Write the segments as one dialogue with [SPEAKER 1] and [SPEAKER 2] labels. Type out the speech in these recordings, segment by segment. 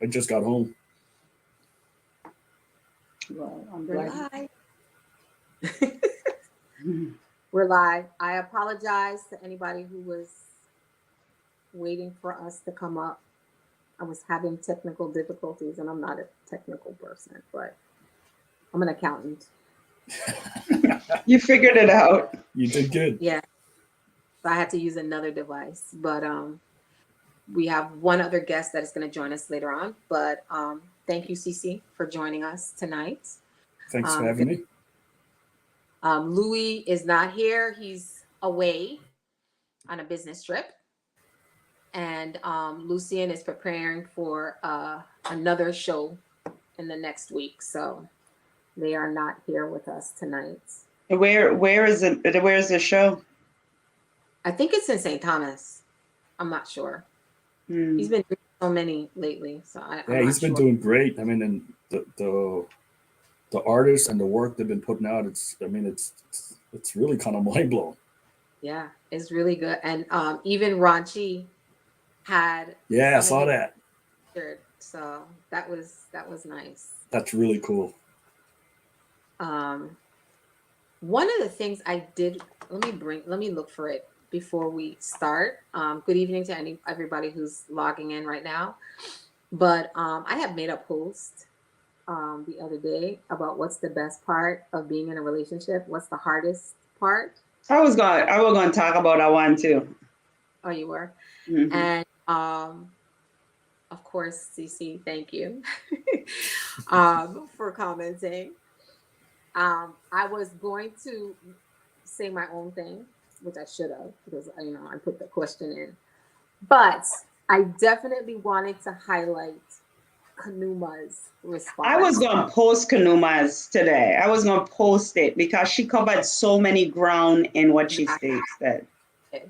[SPEAKER 1] I just got home.
[SPEAKER 2] Well, I'm
[SPEAKER 3] We're
[SPEAKER 2] glad.
[SPEAKER 3] live. We're live. I apologize to anybody who was waiting for us to come up. I was having technical difficulties, and I'm not a technical person, but I'm an accountant.
[SPEAKER 2] You figured it out.
[SPEAKER 1] You did good.
[SPEAKER 3] Yeah, so I had to use another device, but we have one other guest that is going to join us later on. But thank you, Cece, for joining us tonight.
[SPEAKER 1] Thanks for having me.
[SPEAKER 3] Louis is not here. He's away on a business trip. And Lucian is preparing for another show in the next week. So they are not here with us tonight.
[SPEAKER 2] Where is it? Where is the show?
[SPEAKER 3] I think it's in St. Thomas. I'm not sure. He's been doing so many lately. So
[SPEAKER 1] yeah, he's been doing great. I mean, and the artists and the work they've been putting out, it's really kind of mind blowing.
[SPEAKER 3] Yeah, it's really good. And even Ranchi had
[SPEAKER 1] I saw that.
[SPEAKER 3] So that was nice.
[SPEAKER 1] That's really cool.
[SPEAKER 3] One of the things I did, let me look for it before we start. Good evening to everybody who's logging in right now. But I had made a post the other day about what's the best part of being in a relationship, what's the hardest part.
[SPEAKER 2] I was going to talk about that one too.
[SPEAKER 3] Oh, you were?
[SPEAKER 2] Mm-hmm.
[SPEAKER 3] And of course, Cece, thank you for commenting. I was going to say my own thing, which I should have, because I put the question in. But I definitely wanted to highlight Kanuma's response.
[SPEAKER 2] I was going to post Kanuma's today. I was going to post it because she covered so many ground in what she states. That.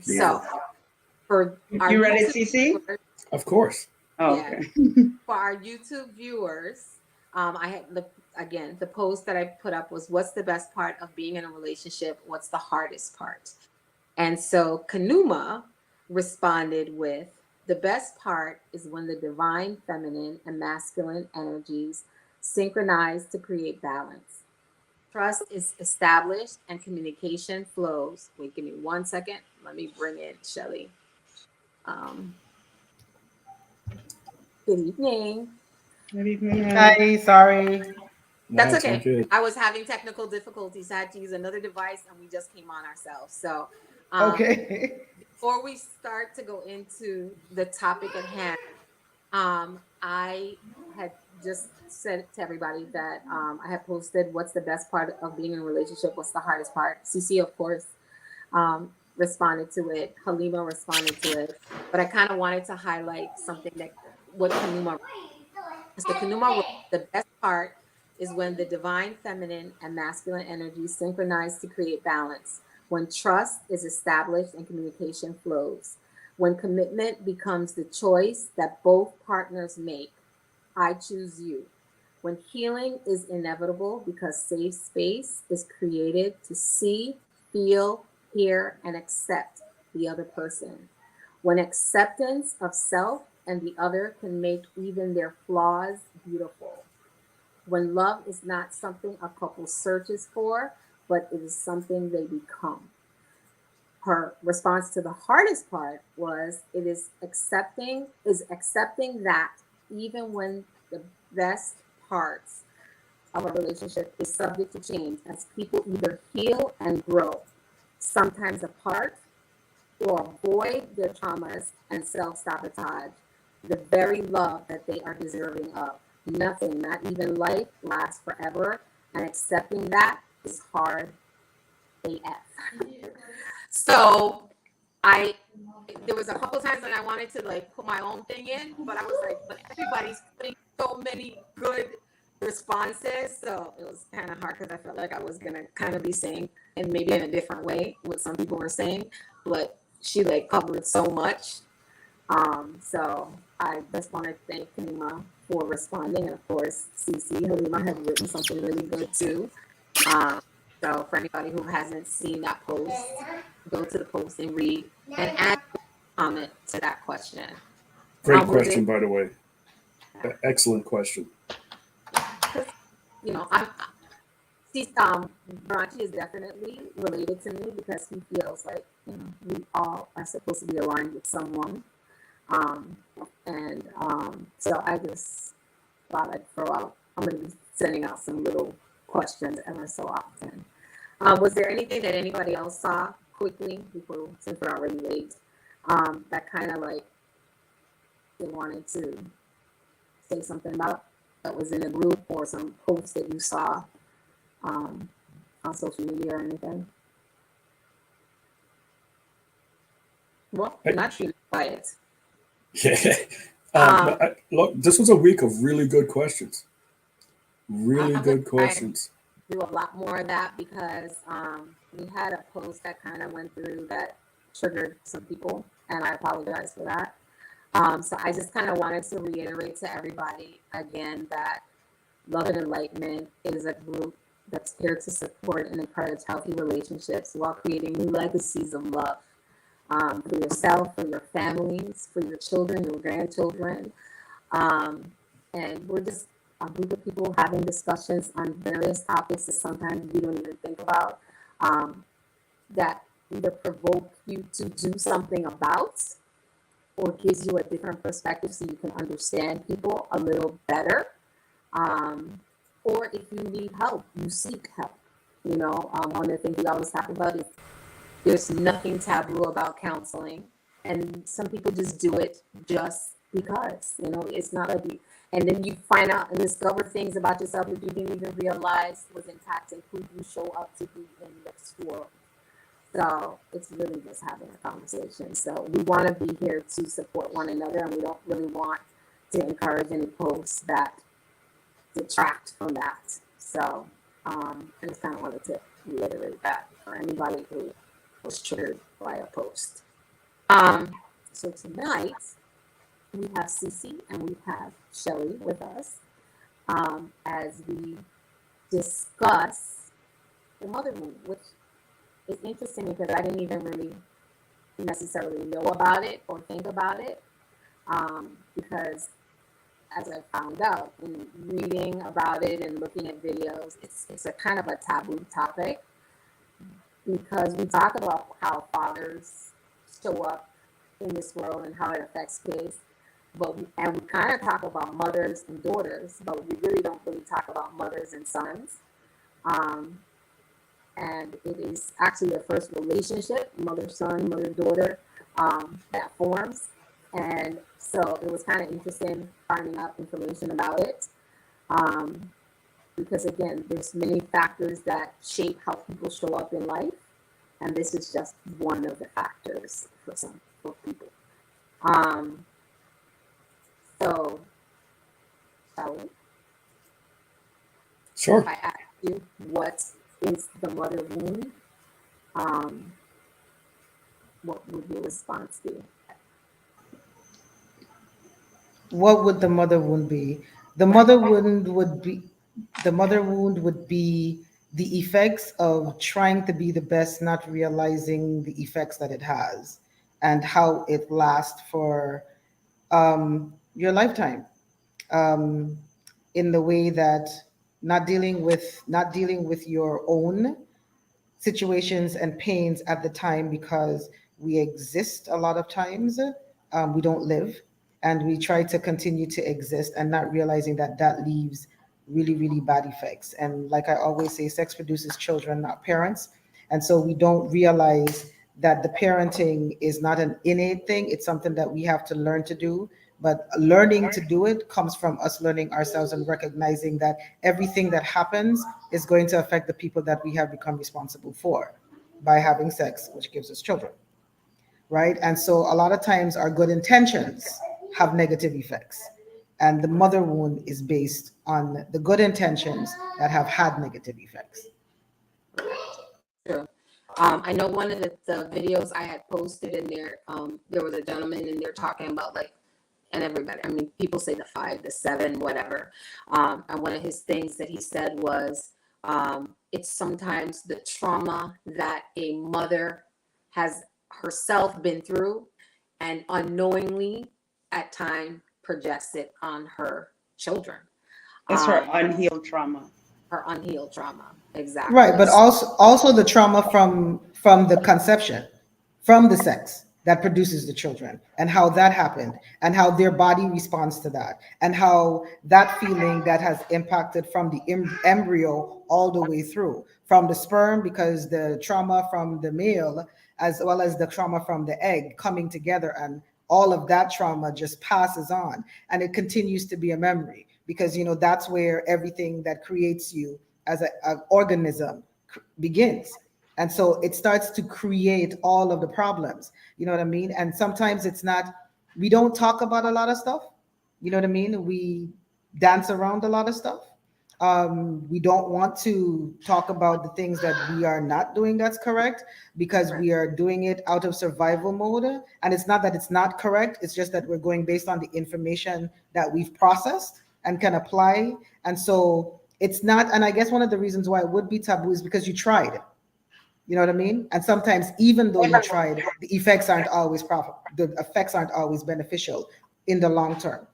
[SPEAKER 3] So, for
[SPEAKER 2] you read it, CC?
[SPEAKER 1] Of course.
[SPEAKER 2] Oh, okay.
[SPEAKER 3] For our YouTube viewers, I had the post that I put up was, what's the best part of being in a relationship? What's the hardest part? And so Kanuma responded with, the best part is when the divine feminine and masculine energies synchronize to create balance. Trust is established and communication flows. Wait, give me 1 second. Let me bring in Shelly. Good evening.
[SPEAKER 2] Good evening.
[SPEAKER 4] Hi, sorry.
[SPEAKER 3] That's okay. I was having technical difficulties. I had to use another device, and we just came on ourselves. So,
[SPEAKER 4] okay.
[SPEAKER 3] Before we start to go into the topic at hand, I had just said to everybody that I had posted, what's the best part of being in a relationship? What's the hardest part? CC, of course, responded to it. Halima responded to it. But I kind of wanted to highlight something that what Kanuma wrote. So Kanuma wrote, the best part is when the divine feminine and masculine energies synchronize to create balance, when trust is established and communication flows, when commitment becomes the choice that both partners make. I choose you. When healing is inevitable because safe space is created to see, feel, hear, and accept the other person. When acceptance of self and the other can make even their flaws beautiful. When love is not something a couple searches for, but it is something they become. Her response to the hardest part was, it is accepting that even when the best parts of a relationship is subject to change, as people either heal and grow, sometimes apart, or avoid their traumas and self-sabotage, the very love that they are deserving of. Nothing, not even life, lasts forever, and accepting that is hard AF. So there was a couple times when I wanted to put my own thing in, but I was like, but everybody's putting so many good responses, so it was kind of hard because I felt like I was gonna kind of be saying, and maybe in a different way, what some people were saying, but she covered so much. So I just want to thank Halima for responding, and of course, Cece. Halima had written something really good too. So for anybody who hasn't seen that post, go to the post and read and add a comment to that question.
[SPEAKER 1] Great question, by the way. Excellent question.
[SPEAKER 3] You know, Branchi is definitely related to me because he feels like, you know, we all are supposed to be aligned with someone. So I just thought I'd throw out, I'm going to be sending out some little questions ever so often. Was there anything that anybody else saw quickly before, since we're already late, that kind of like they wanted to say something about that was in a group or some posts that you saw on social media or anything? Well, not you, quiet.
[SPEAKER 1] Yeah. Look, this was a week of really good questions. Really good questions.
[SPEAKER 3] Do a lot more of that because we had a post that kind of went through that triggered some people, and I apologize for that. So I just kind of wanted to reiterate to everybody again that Love and Enlightenment is a group that's here to support and encourage healthy relationships while creating new legacies of love for yourself, for your families, for your children, your grandchildren. And we're just a group of people having discussions on various topics that sometimes you don't even think about, that either provoke you to do something about or gives you a different perspective so you can understand people a little better. Or if you need help, you seek help. You know, one of the things we always talk about is there's nothing taboo about counseling. And some people just do it just because, you know, it's not a, and then you find out and discover things about yourself that you didn't even realize was impacting who you show up to be in this world. So it's really just having a conversation. So we want to be here to support one another, and we don't really want to encourage any posts that detract from that. So I just kind of wanted to reiterate that for anybody who was triggered by a post. So tonight we have Cece and we have Shelly with us as we discuss the mother wound, which is interesting because I didn't even really necessarily know about it or think about it, because as I found out in reading about it and looking at videos, it's a kind of a taboo topic because we talk about how fathers show up in this world and how it affects kids, and we kind of talk about mothers and daughters, but we really don't really talk about mothers and sons. And it is actually the first relationship, mother-son, mother-daughter, that forms. And so it was kind of interesting finding out information about it. Because again, there's many factors that shape how people show up in life. And this is just one of the factors for people. So, shall we?
[SPEAKER 1] Sure.
[SPEAKER 3] If I ask you what is the mother wound, what would your response be?
[SPEAKER 4] What would the mother wound be? The mother wound would be the effects of trying to be the best, not realizing the effects that it has, and how it lasts for your lifetime. In the way that not dealing with your own situations and pains at the time, because we exist a lot of times, we don't live, and we try to continue to exist and not realizing that that leaves really, really bad effects. And like I always say, sex produces children, not parents. And so we don't realize that the parenting is not an innate thing. It's something that we have to learn to do. But learning to do it comes from us learning ourselves and recognizing that everything that happens is going to affect the people that we have become responsible for by having sex, which gives us children, right? And so a lot of times our good intentions have negative effects. And the mother wound is based on the good intentions that have had negative effects.
[SPEAKER 3] True. I know one of the videos I had posted in there, there was a gentleman in there talking about like, and everybody, I mean, people say the 5, the 7, whatever. And one of his things that he said was, it's sometimes the trauma that a mother has herself been through and unknowingly at time projects it on her children.
[SPEAKER 2] It's her unhealed trauma.
[SPEAKER 3] Her unhealed trauma. Exactly.
[SPEAKER 4] Right, but also the trauma from the conception, from the sex that produces the children, and how that happened, and how their body responds to that, and how that feeling that has impacted from the embryo all the way through, from the sperm, because the trauma from the male as well as the trauma from the egg coming together, and all of that trauma just passes on, and it continues to be a memory, because that's where everything that creates you as an organism begins. And so it starts to create all of the problems. You know what I mean? And sometimes it's not, we don't talk about a lot of stuff. You know what I mean? We dance around a lot of stuff. We don't want to talk about the things that we are not doing that's correct, because we are doing it out of survival mode. And it's not that it's not correct, it's just that we're going based on the information that we've processed and can apply. And so it's not, and I guess one of the reasons why it would be taboo is because you tried. You know what I mean? And sometimes, even though you tried, the effects aren't always beneficial in the long term.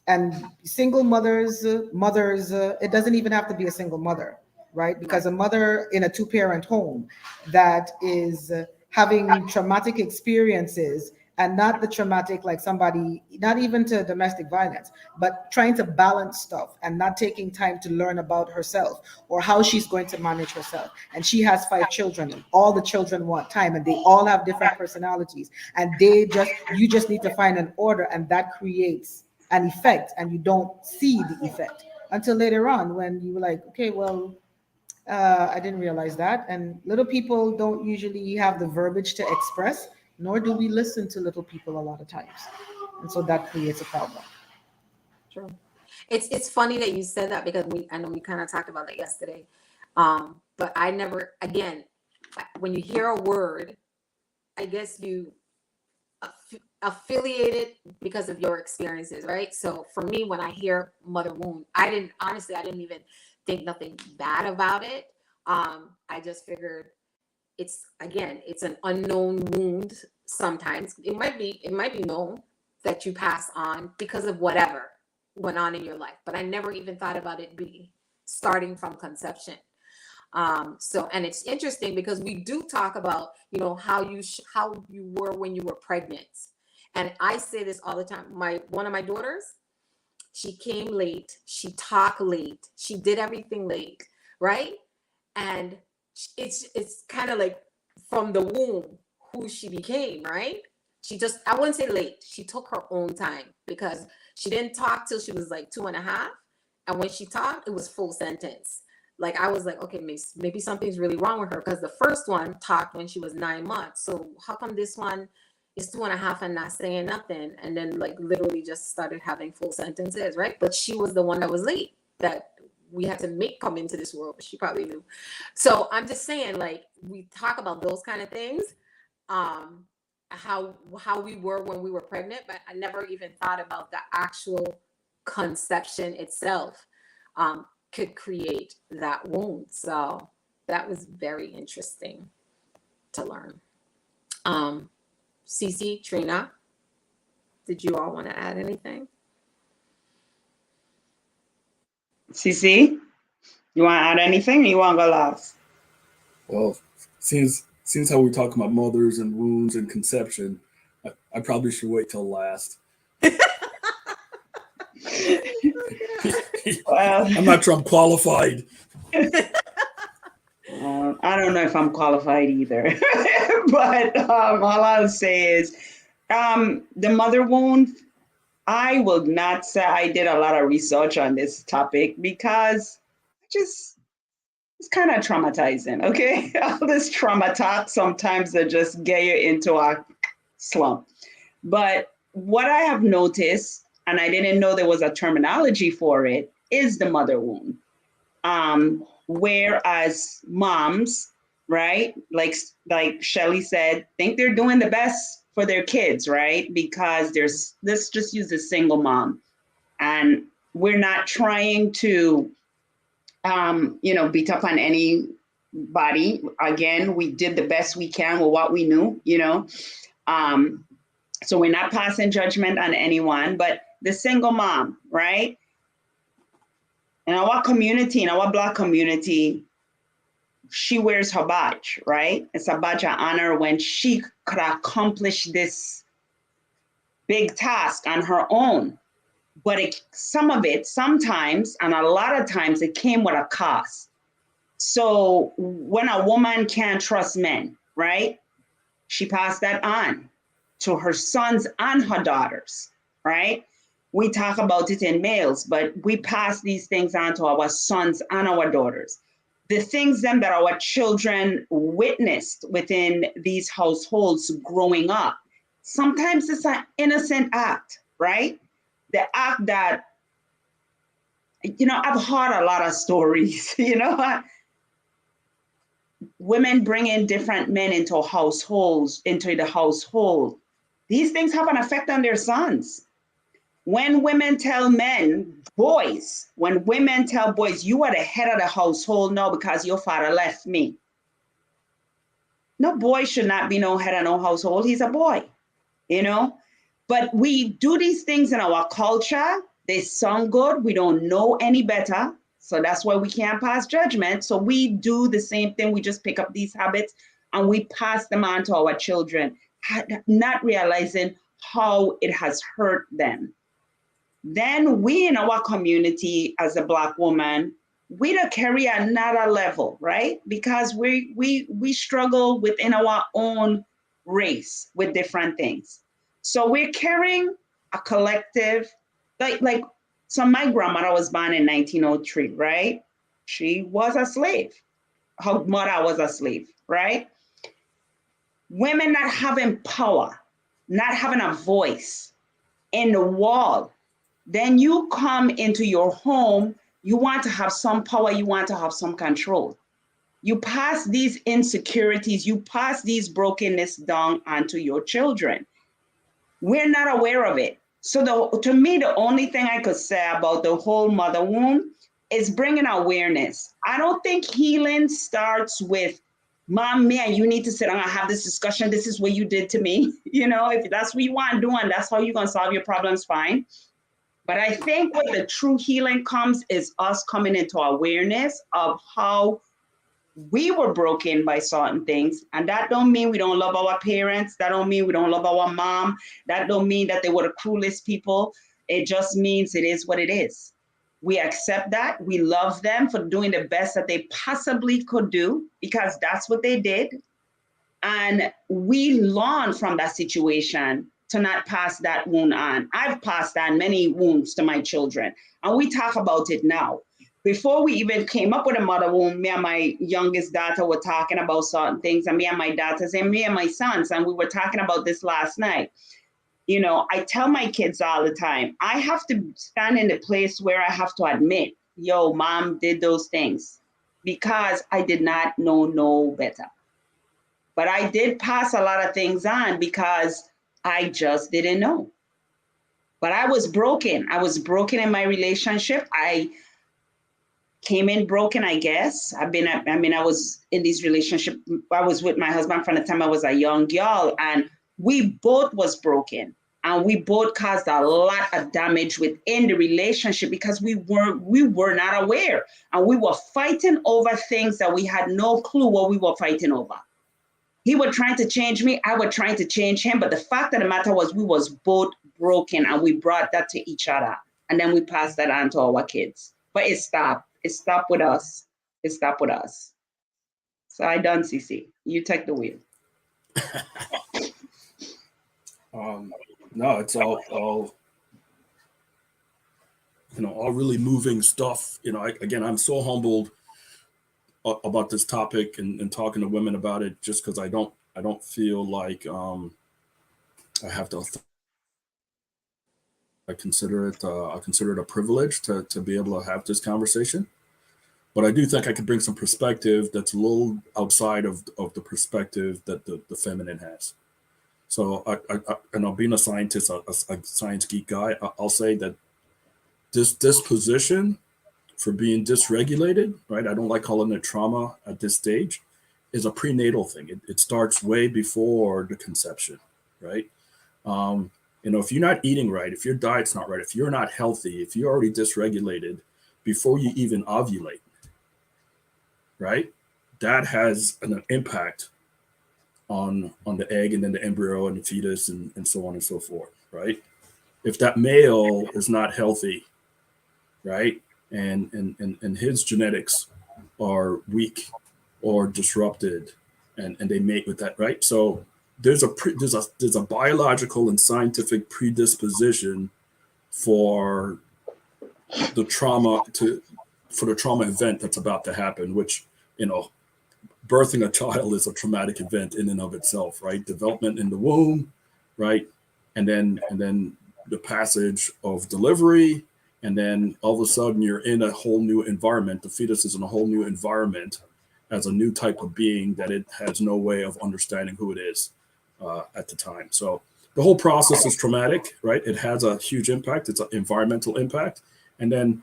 [SPEAKER 4] And single mothers, it doesn't even have to be a single mother, right? Because a mother in a two-parent home that is having traumatic experiences, and not the traumatic, like somebody, not even to domestic violence, but trying to balance stuff and not taking time to learn about herself or how she's going to manage herself. And she has 5 children, and all the children want time, and they all have different personalities, and you just need to find an order, and that creates an effect, and you don't see the effect until later on, when you were like, okay, well, I didn't realize that. And little people don't usually have the verbiage to express, nor do we listen to little people a lot of times. And so that creates a problem.
[SPEAKER 3] True. It's funny that you said that, because I know we kind of talked about that yesterday. But I never, again, when you hear a word, I guess you affiliate it because of your experiences, right? So for me, when I hear mother wound, I didn't even think nothing bad about it. I just figured it's an unknown wound. Sometimes it might be known that you pass on because of whatever went on in your life, but I never even thought about it be starting from conception. And it's interesting because we do talk about, how you were when you were pregnant. And I say this all the time. One of my daughters, she came late, she talked late, she did everything late, right? And it's kind of like from the womb who she became, right? I wouldn't say late. She took her own time, because she didn't talk till she was like 2.5. And when she talked, it was full sentence. Like, I was like, okay, maybe something's really wrong with her, because the first one talked when she was 9 months. So how come this one is 2.5 and not saying nothing? And then like literally just started having full sentences, right? But she was the one that was late, that we had to make come into this world, but she probably knew. So I'm just saying, like, we talk about those kind of things, how we were when we were pregnant, but I never even thought about the actual conception itself could create that wound. So that was very interesting to learn. Cece, Trina, did you all want to add anything?
[SPEAKER 2] Cece, you want to add anything, or you want to go last?
[SPEAKER 1] Well, since how we're talking about mothers and wounds and conception, I probably should wait till last.
[SPEAKER 2] Well,
[SPEAKER 1] I'm not Trump qualified.
[SPEAKER 2] I don't know if I'm qualified either. But all I'll say is the mother wound, I will not say I did a lot of research on this topic, because it's kind of traumatizing, okay? All this trauma talk, sometimes they just get you into a slump. But what I have noticed, and I didn't know there was a terminology for it, is the mother wound. Whereas moms, right, like Shelly said, think they're doing the best for their kids, right? Because let's just use a single mom. And we're not trying to, beat up on anybody. Again, we did the best we can with what we knew, So we're not passing judgment on anyone, but the single mom, right? In our community, in our Black community, she wears her badge, right? It's a badge of honor when she could accomplish this big task on her own. But some of it, sometimes, and a lot of times, it came with a cost. So when a woman can't trust men, right? She passed that on to her sons and her daughters, right? We talk about it in males, but we pass these things on to our sons and our daughters. The things then that our children witnessed within these households growing up, sometimes it's an innocent act, right? The act that, you know, I've heard a lot of stories, you know, women bringing different men into households, into the household. These things have an effect on their sons. When women tell men, boys, when women tell boys, you are the head of the household now because your father left me. No boy should not be no head of no household. He's a boy, you know? But we do these things in our culture. They sound good. We don't know any better. So that's why we can't pass judgment. So we do the same thing. We just pick up these habits and we pass them on to our children, not realizing how it has hurt them. Then we in our community as a Black woman, we don't carry another level, right? Because we struggle within our own race with different things. So we're carrying a collective, so my grandmother was born in 1903, right? She was a slave. Her mother was a slave, right? Women not having power, not having a voice in the wall. Then you come into your home, you want to have some power, you want to have some control. You pass these insecurities, you pass these brokenness down onto your children. We're not aware of it. So to me, the only thing I could say about the whole mother wound is bringing awareness. I don't think healing starts with, Mom, man, you need to sit down and have this discussion. This is what you did to me. You know, if that's what you want to do and that's how you're going to solve your problems, fine. But I think where the true healing comes is us coming into awareness of how we were broken by certain things. And that don't mean we don't love our parents. That don't mean we don't love our mom. That don't mean that they were the cruelest people. It just means it is what it is. We accept that. We love them for doing the best that they possibly could do because that's what they did. And we learn from that situation to not pass that wound on. I've passed on many wounds to my children, and we talk about it now. Before we even came up with a mother wound, me and my youngest daughter were talking about certain things, and me and my daughters and me and my sons, and we were talking about this last night. You know, I tell my kids all the time, I have to stand in the place where I have to admit, yo, Mom did those things because I did not know no better. But I did pass a lot of things on because I just didn't know. But I was broken. I was broken in my relationship. I came in broken, I guess. I was in this relationship. I was with my husband from the time I was a young girl, and we both was broken. And we both caused a lot of damage within the relationship because we were not aware. And we were fighting over things that we had no clue what we were fighting over. He was trying to change me. I was trying to change him. But the fact of the matter was we was both broken and we brought that to each other. And then we passed that on to our kids. But it stopped. It stopped with us. It stopped with us. So I done, CC. You take the wheel.
[SPEAKER 1] No, it's all all really moving stuff. I'm so humbled about this topic and talking to women about it, just because I don't feel like I have to. I consider it a privilege to be able to have this conversation. But I do think I could bring some perspective that's a little outside of the perspective that the feminine has. So being a scientist, a science geek guy, I'll say that this disposition for being dysregulated, right? I don't like calling it trauma at this stage, is a prenatal thing. It starts way before the conception, right? If you're not eating right, if your diet's not right, if you're not healthy, if you're already dysregulated before you even ovulate, right? That has an impact on the egg and then the embryo and the fetus and so on and so forth, right? If that male is not healthy, right, and his genetics are weak or disrupted, and they mate with that, right? So there's a biological and scientific predisposition for the trauma event that's about to happen, which, birthing a child is a traumatic event in and of itself, right? Development in the womb, right? And then the passage of delivery, and then all of a sudden you're in a whole new environment. The fetus is in a whole new environment as a new type of being that it has no way of understanding who it is at the time. So the whole process is traumatic, right? It has a huge impact. It's an environmental impact. And then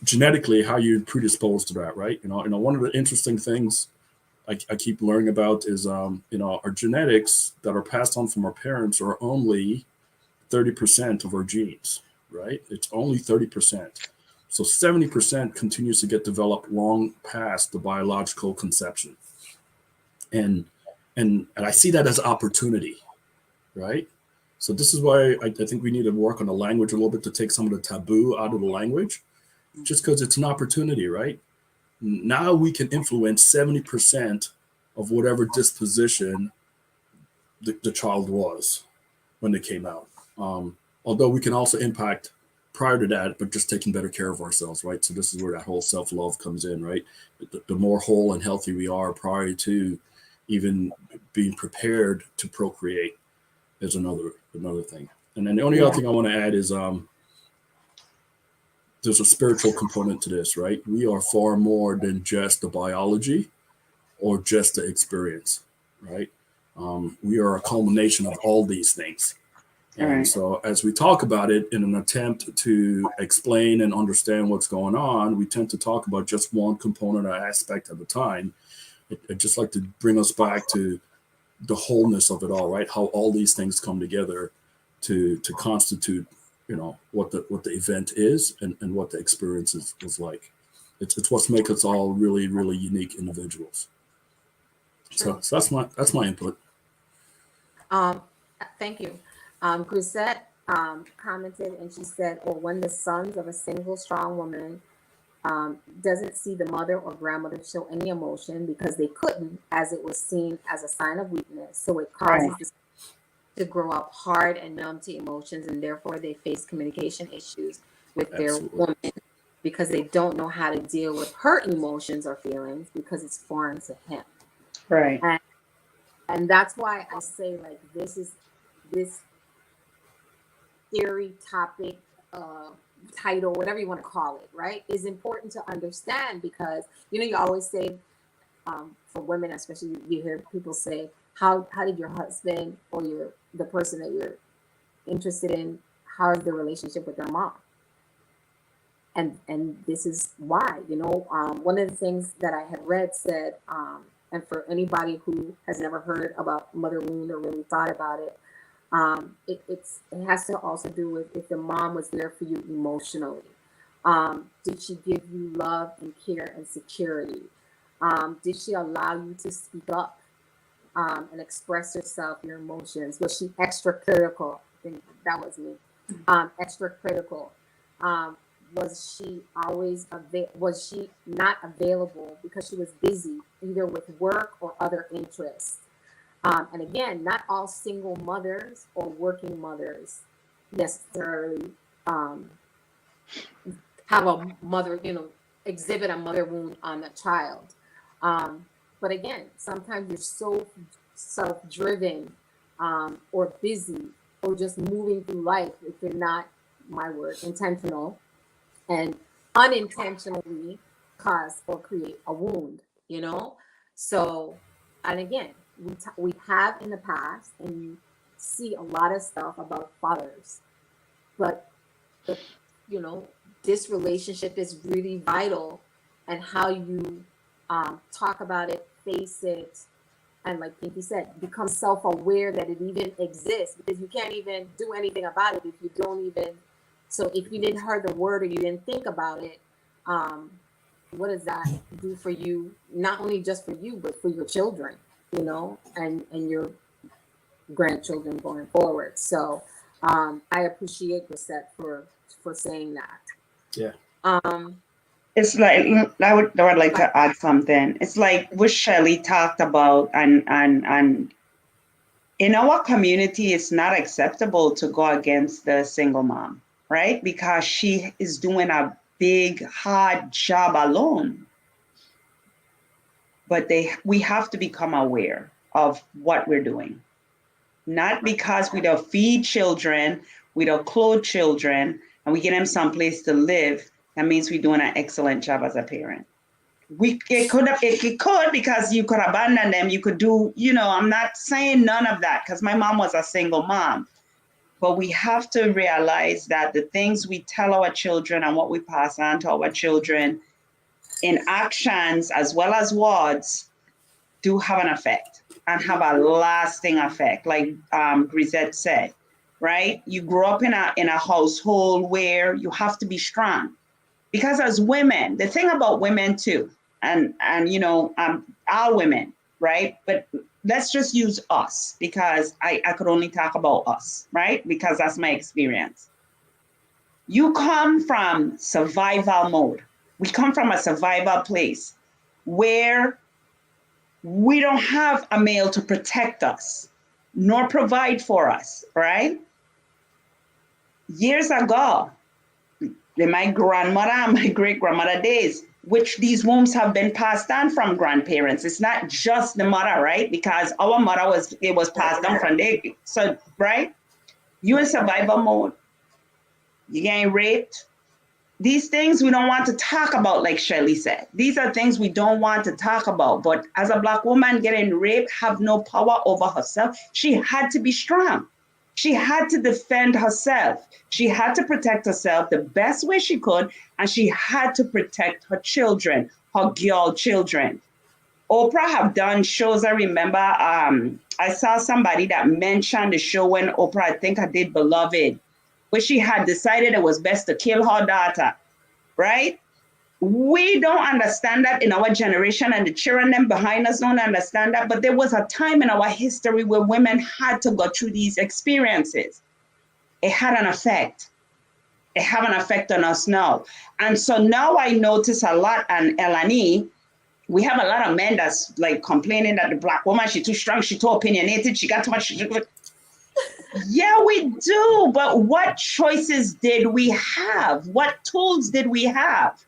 [SPEAKER 1] genetically, how you predisposed to that, right? One of the interesting things I keep learning about is, our genetics that are passed on from our parents are only 30% of our genes, right? It's only 30%. So 70% continues to get developed long past the biological conception. And I see that as opportunity, right? So this is why I think we need to work on the language a little bit to take some of the taboo out of the language, just because it's an opportunity, right? Now we can influence 70% of whatever disposition the child was when they came out. Although we can also impact prior to that, but just taking better care of ourselves, right? So this is where that whole self-love comes in, right? The more whole and healthy we are prior to even being prepared to procreate is another thing. And then the only other thing I want to add is there's a spiritual component to this, right? We are far more than just the biology or just the experience, right? We are a culmination of all these things. And so as we talk about it in an attempt to explain and understand what's going on, we tend to talk about just one component or aspect at a time. I'd just like to bring us back to the wholeness of it all, right? How all these things come together to constitute, what the event is and what the experience was like. It's what makes us all really, really unique individuals. So that's my input.
[SPEAKER 3] Thank you. Grisette commented and she said, or when the sons of a single strong woman doesn't see the mother or grandmother show any emotion because they couldn't, as it was seen as a sign of weakness. So it causes the to grow up hard and numb to emotions, and therefore they face communication issues with their woman because they don't know how to deal with her emotions or feelings because it's foreign to him.
[SPEAKER 2] Right.
[SPEAKER 3] And that's why I say, like, this theory, topic, title, whatever you want to call it, right, is important to understand because, you always say, for women especially, you hear people say, how did your husband or the person that you're interested in, how is the relationship with their mom? And this is why, one of the things that I had read said, and for anybody who has never heard about mother wound or really thought about it, it has to also do with if the mom was there for you emotionally. Did she give you love and care and security? Did she allow you to speak up and express yourself, your emotions? Was she extra critical? I think that was me. Extra critical. Was she always was she not available because she was busy either with work or other interests? And again, not all single mothers or working mothers necessarily have a mother, exhibit a mother wound on a child. But again, sometimes you're so self-driven or busy or just moving through life if you're not, my word, intentional, and unintentionally cause or create a wound, So, and again, we have in the past, and you see a lot of stuff about fathers, but this relationship is really vital, and how you talk about it, face it, and like Pinky said, become self-aware that it even exists, because you can't even do anything about it if you don't even. So if you didn't hear the word or you didn't think about it, what does that do for you? Not only just for you, but for your children, you know, and your grandchildren going forward. So I appreciate the set for saying that.
[SPEAKER 1] Yeah.
[SPEAKER 2] It's like I would like to add something. It's like what Shelley talked about, and in our community, it's not acceptable to go against the single mom, right? Because she is doing a big, hard job alone. But we have to become aware of what we're doing. Not because we don't feed children, we don't clothe children, and we get them someplace to live. That means we're doing an excellent job as a parent. It could, because you could abandon them. You could do, I'm not saying none of that, because my mom was a single mom. But we have to realize that the things we tell our children and what we pass on to our children in actions as well as words do have an effect and have a lasting effect. Like Grisette said, right? You grow up in a household where you have to be strong. Because as women, the thing about women too, and our women, right? But let's just use us, because I could only talk about us, right? Because that's my experience. You come from survival mode. We come from a survival place where we don't have a male to protect us, nor provide for us, right? Years ago, in my grandmother and my great-grandmother days, which these wombs have been passed on from grandparents. It's not just the mother, right? Because our mother was passed on from there. So, right? You in survival mode. You getting raped. These things we don't want to talk about, like Shelley said. These are things we don't want to talk about. But as a Black woman getting raped, have no power over herself, she had to be strong. She had to defend herself. She had to protect herself the best way she could, and she had to protect her children, her girl children. Oprah have done shows. I remember I saw somebody that mentioned the show when Oprah, I think I did Beloved, where she had decided it was best to kill her daughter, right? We don't understand that in our generation, and the children them behind us don't understand that. But there was a time in our history where women had to go through these experiences. It had an effect. It have an effect on us now. And so now I notice a lot, and Elani, we have a lot of men that's like complaining that the Black woman, she's too strong, she's too opinionated, she got too much. Yeah, we do. But what choices did we have? What tools did we have?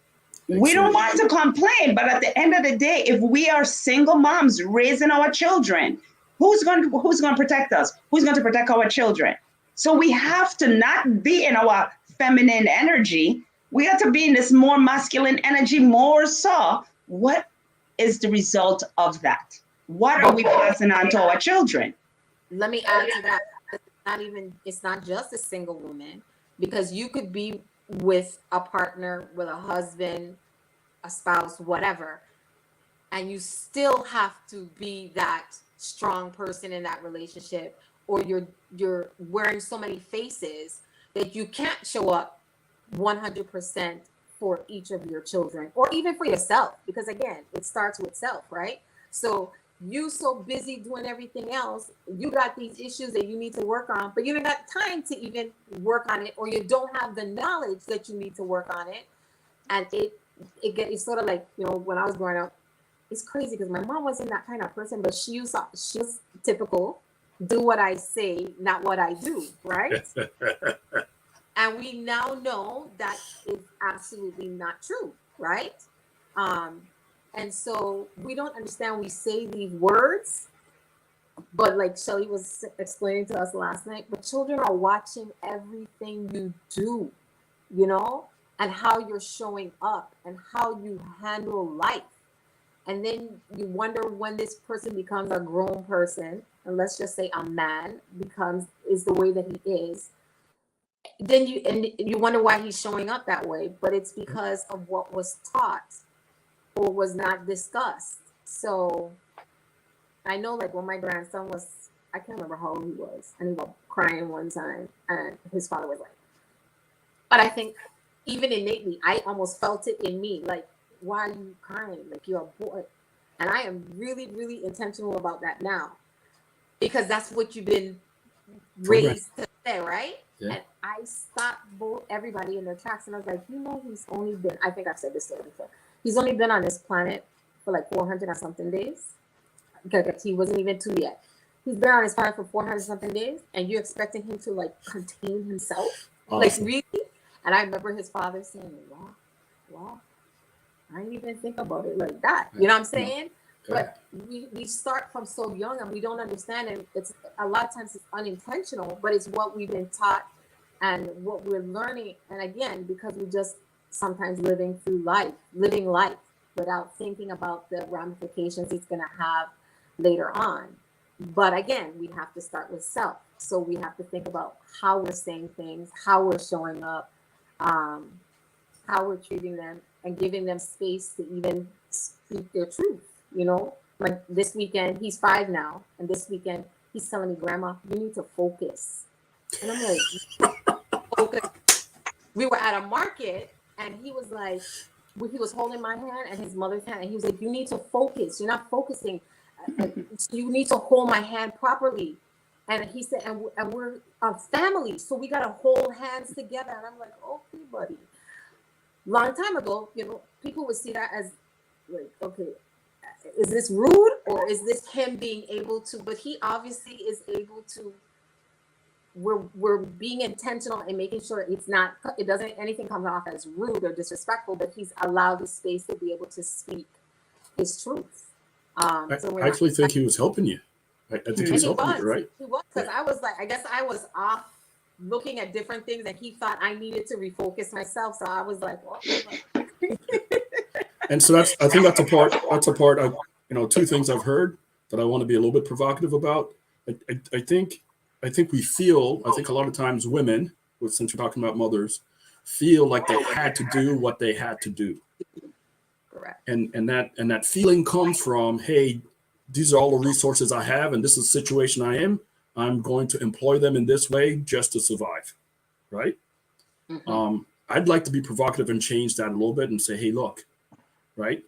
[SPEAKER 2] We don't want to complain, but at the end of the day, if we are single moms raising our children, who's going to protect us? Who's going to protect our children? So we have to not be in our feminine energy. We have to be in this more masculine energy more so. What is the result of that? What are we passing on to our children?
[SPEAKER 3] Let me add to that. It's not just a single woman, because you could be with a partner, with a husband, a spouse, whatever, and you still have to be that strong person in that relationship, or you're wearing so many faces that you can't show up 100% for each of your children, or even for yourself, because again, it starts with self, right? So you so busy doing everything else, you got these issues that you need to work on, but you don't got time to even work on it, or you don't have the knowledge that you need to work on it. And it's sort of like, when I was growing up, it's crazy because my mom wasn't that kind of person, but she was typical, do what I say, not what I do, right? And we now know that is absolutely not true, right? And so we don't understand, we say these words, but like Shelley was explaining to us last night, but children are watching everything you do, and how you're showing up and how you handle life. And then you wonder when this person becomes a grown person, and let's just say a man is the way that he is. Then you wonder why he's showing up that way, but it's because of what was taught or was not discussed. So I know, like, when my grandson was, I can't remember how old he was, and he was crying one time, and his father was like, but I think even innately, I almost felt it in me, like, why are you crying? Like, you're a boy. And I am really, really intentional about that now, because that's what you've been raised to say, right?
[SPEAKER 1] Yeah.
[SPEAKER 3] And I stopped everybody in their tracks, and I was like, he's only been, I think I've said this story before, he's only been on this planet for like 400 and something days, because he wasn't even 2 yet. He's been on his planet for 400 something days, and you're expecting him to like contain himself?
[SPEAKER 1] Awesome.
[SPEAKER 3] Like, really? And I remember his father saying, wow, I didn't even think about it like that. You know what I'm saying?
[SPEAKER 1] Yeah.
[SPEAKER 3] But we start from so young, and we don't understand, and it's a lot of times it's unintentional, but it's what we've been taught and what we're learning. And again, because we just sometimes living life without thinking about the ramifications it's going to have later on. But again, we have to start with self. So we have to think about how we're saying things, how we're showing up, how we're treating them, and giving them space to even speak their truth. Like this weekend, he's 5 now, and this weekend he's telling me, Grandma, you need to focus. And I'm like, focus. We were at a market, and he was like, he was holding my hand and his mother's hand, and he was like, you need to focus. You're not focusing. You need to hold my hand properly. And he said, and we're a family, so we got to hold hands together. And I'm like, okay, buddy. Long time ago, people would see that as like, okay, is this rude, or is this him being able to? But he obviously is able to. We're being intentional and making sure it doesn't anything comes off as rude or disrespectful, but he's allowed the space to be able to speak his truth.
[SPEAKER 1] I actually think he was helping you. I think he was helping you, right?
[SPEAKER 3] He was, because I was like, I guess I was off looking at different things, and he thought I needed to refocus myself. So I was like, well,
[SPEAKER 1] And so I think that's a part of, two things I've heard that I want to be a little bit provocative about. I think we feel, I think a lot of times women, since we're talking about mothers, feel like they had to do what they had to do.
[SPEAKER 3] Correct.
[SPEAKER 1] And that feeling comes from, hey, these are all the resources I have, and this is the situation I am. I'm going to employ them in this way just to survive, right?
[SPEAKER 3] Mm-hmm.
[SPEAKER 1] I'd like to be provocative and change that a little bit and say, hey, look, right?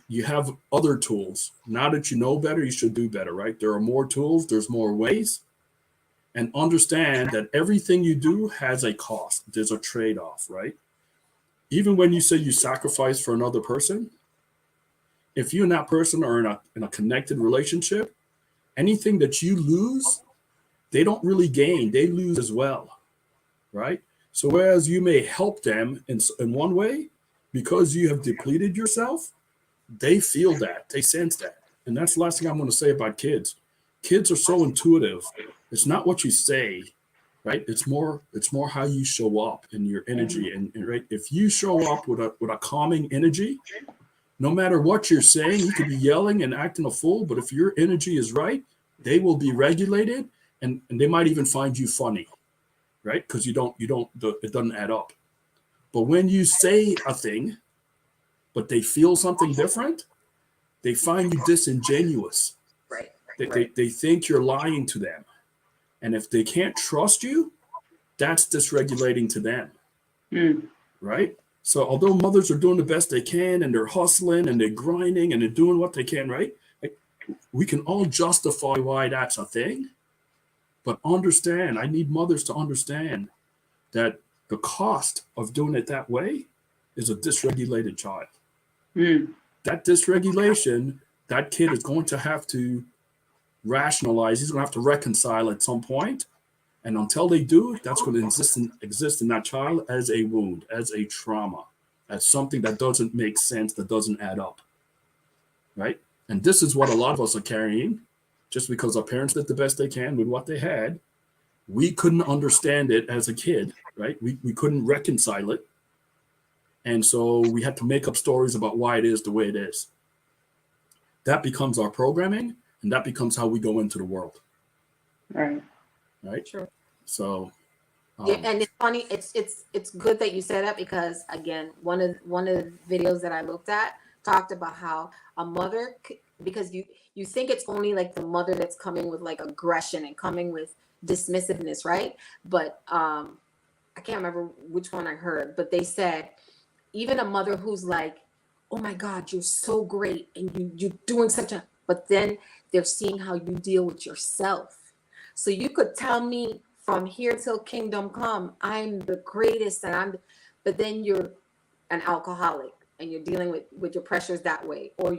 [SPEAKER 1] You have other tools. Now that you know better, you should do better, right? There are more tools, there's more ways. And understand that everything you do has a cost. There's a trade-off, right? Even when you say you sacrifice for another person, if you and that person are in a connected relationship, anything that you lose, they don't really gain, they lose as well, right? So whereas you may help them in one way, because you have depleted yourself, they feel that, they sense that. And that's the last thing I'm going to say about kids. Kids are so intuitive. It's not what you say, right? It's more how you show up in your energy. And right, if you show up with a calming energy, no matter what you're saying, you could be yelling and acting a fool, but if your energy is right, they will be regulated, and they might even find you funny, right? Because it doesn't add up. But when you say a thing, but they feel something different, they find you disingenuous.
[SPEAKER 3] Right.
[SPEAKER 1] They think you're lying to them. And if they can't trust you, that's dysregulating to them, right? So although mothers are doing the best they can, and they're hustling and they're grinding and they're doing what they can, right? We can all justify why that's a thing. But understand, I need mothers to understand that the cost of doing it that way is a dysregulated child. That dysregulation, that kid is going to have to rationalize. He's going to have to reconcile at some point. And until they do, that's going to exist in that child as a wound, as a trauma, as something that doesn't make sense, that doesn't add up, right? And this is what a lot of us are carrying. Just because our parents did the best they can with what they had, we couldn't understand it as a kid, right? We couldn't reconcile it. And so we had to make up stories about why it is the way it is. That becomes our programming, and that becomes how we go into the world. Right?
[SPEAKER 3] Sure.
[SPEAKER 1] So
[SPEAKER 3] and it's funny, it's good that you said that, because again, one of the videos that I looked at talked about how a mother because you think it's only like the mother that's coming with like aggression and coming with dismissiveness, right? But I can't remember which one I heard, but they said even a mother who's like, oh my God, you're so great and you're doing such a, but then they're seeing how you deal with yourself. So you could tell me from here till kingdom come, I'm the greatest but then you're an alcoholic and you're dealing with your pressures that way, or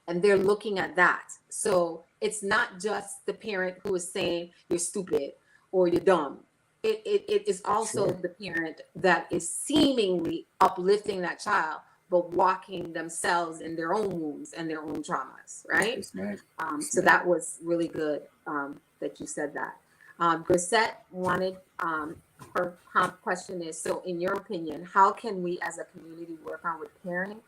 [SPEAKER 3] and they're looking at that. So it's not just the parent who is saying you're stupid or you're dumb. It is also the parent that is seemingly uplifting that child, but walking themselves in their own wounds and their own traumas, right?
[SPEAKER 1] Yes, ma'am.
[SPEAKER 3] So that was really good that you said that. Grisette wanted, her prompt question is, so in your opinion, how can we as a community work on repairing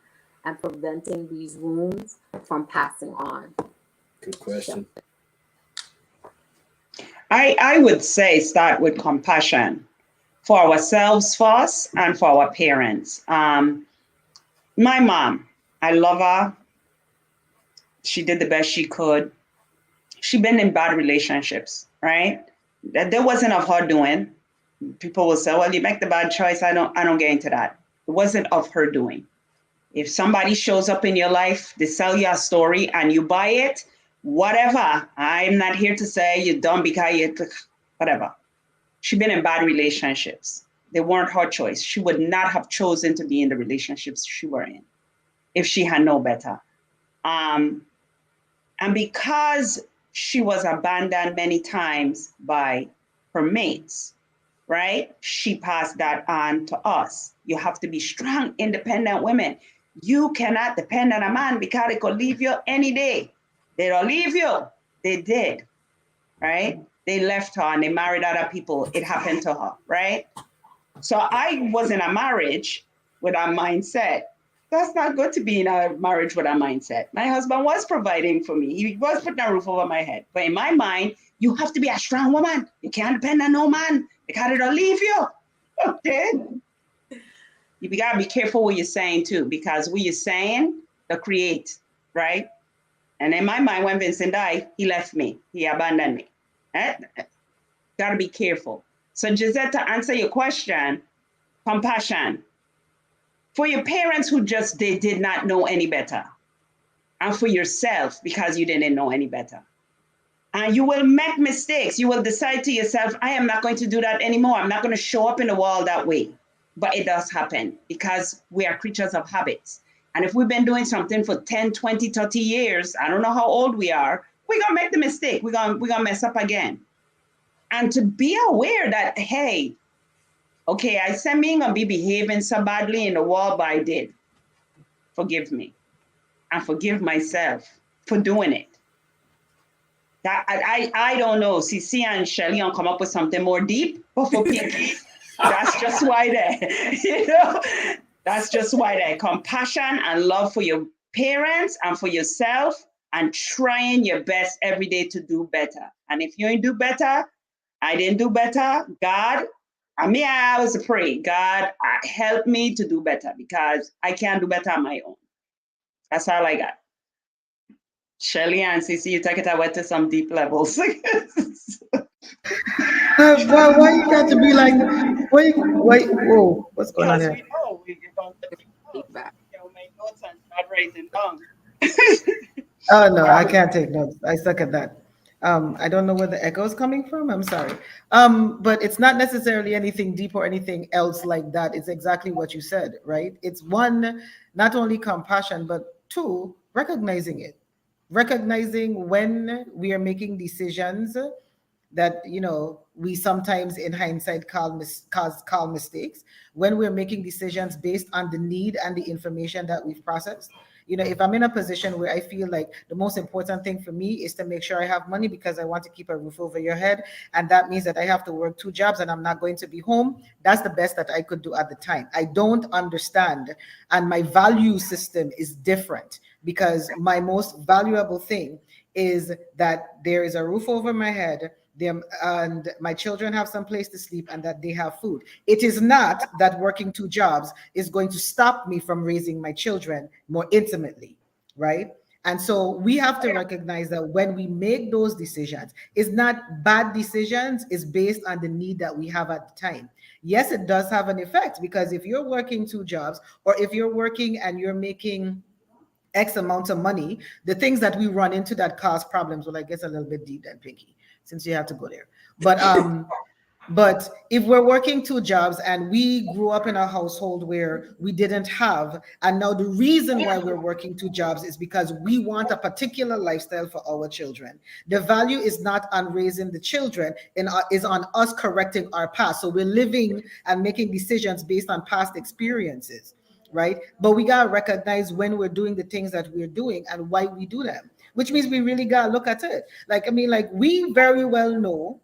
[SPEAKER 3] and preventing these wounds from passing on?
[SPEAKER 1] Good question.
[SPEAKER 2] I would say start with compassion for ourselves first and for our parents. My mom, I love her. She did the best she could. She been in bad relationships, right? That wasn't of her doing. People will say, well, you make the bad choice. I don't get into that. It wasn't of her doing. If somebody shows up in your life, they sell you a story and you buy it, whatever. I'm not here to say you're dumb because you, whatever. She's been in bad relationships. They weren't her choice. She would not have chosen to be in the relationships she were in if she had known better. And because she was abandoned many times by her mates, right? She passed that on to us. You have to be strong, independent women. You cannot depend on a man because they could leave you any day. They don't leave you. They did, right? They left her and they married other people. It happened to her, right? So I was in a marriage with a mindset. That's not good to be in a marriage with a mindset. My husband was providing for me. He was putting a roof over my head. But in my mind, you have to be a strong woman. You can't depend on no man because it'll leave you. Okay? You gotta be careful what you're saying too, because what you're saying, the create, right? And in my mind, when Vincent died, he left me. He abandoned me. Gotta be careful. So Gisette, to answer your question, compassion. For your parents who just they did not know any better. And for yourself, because you didn't know any better. And you will make mistakes. You will decide to yourself, I am not going to do that anymore. I'm not going to show up in the world that way. But it does happen because we are creatures of habits. And if we've been doing something for 10, 20, 30 years, I don't know how old we are, we're going to make the mistake. We're going to mess up again. And to be aware that, hey, okay, I said me going to be behaving so badly in the world, but I did. Forgive me. And forgive myself for doing it. That I don't know. CC and Shelly will come up with something more deep, but for Pinky, that's just why there. You know, that's just why there. Compassion and love for your parents and for yourself, and trying your best every day to do better. And if you ain't do better, I didn't do better. God, I always pray, God, help me to do better because I can't do better on my own. That's all I got. Shelly and Cece, you take it away to some deep levels.
[SPEAKER 4] Why you got to be like, wait, whoa, what's going on
[SPEAKER 2] Because
[SPEAKER 4] here?
[SPEAKER 2] we know we're going to
[SPEAKER 3] Feedback.
[SPEAKER 2] make notes and start writing down.
[SPEAKER 4] Oh no, I can't take notes. I suck at that. I don't know where the echo is coming from. I'm sorry. But it's not necessarily anything deep or anything else like that. It's exactly what you said, right? It's one, not only compassion, but two, recognizing it. Recognizing when we are making decisions that we sometimes in hindsight call mistakes, when we're making decisions based on the need and the information that we've processed. If I'm in a position where I feel like the most important thing for me is to make sure I have money because I want to keep a roof over your head, and that means that I have to work 2 jobs and I'm not going to be home, that's the best that I could do at the time. I don't understand, and my value system is different, because my most valuable thing is that there is a roof over my head, and my children have some place to sleep, and that they have food. It is not that working 2 jobs is going to stop me from raising my children more intimately, right? And so we have to recognize that when we make those decisions, it's not bad decisions, it's based on the need that we have at the time. Yes, it does have an effect, because if you're working 2 jobs, or if you're working and you're making X amount of money, the things that we run into that cause problems, well, I guess a little bit deep then, Pinky, since you have to go there. But if we're working 2 jobs and we grew up in a household where we didn't have, and now the reason why we're working 2 jobs is because we want a particular lifestyle for our children. The value is not on raising the children, is on us correcting our past. So we're living and making decisions based on past experiences, right? But we gotta recognize when we're doing the things that we're doing and why we do them, which means we really gotta look at it. Like, I mean, like we very well know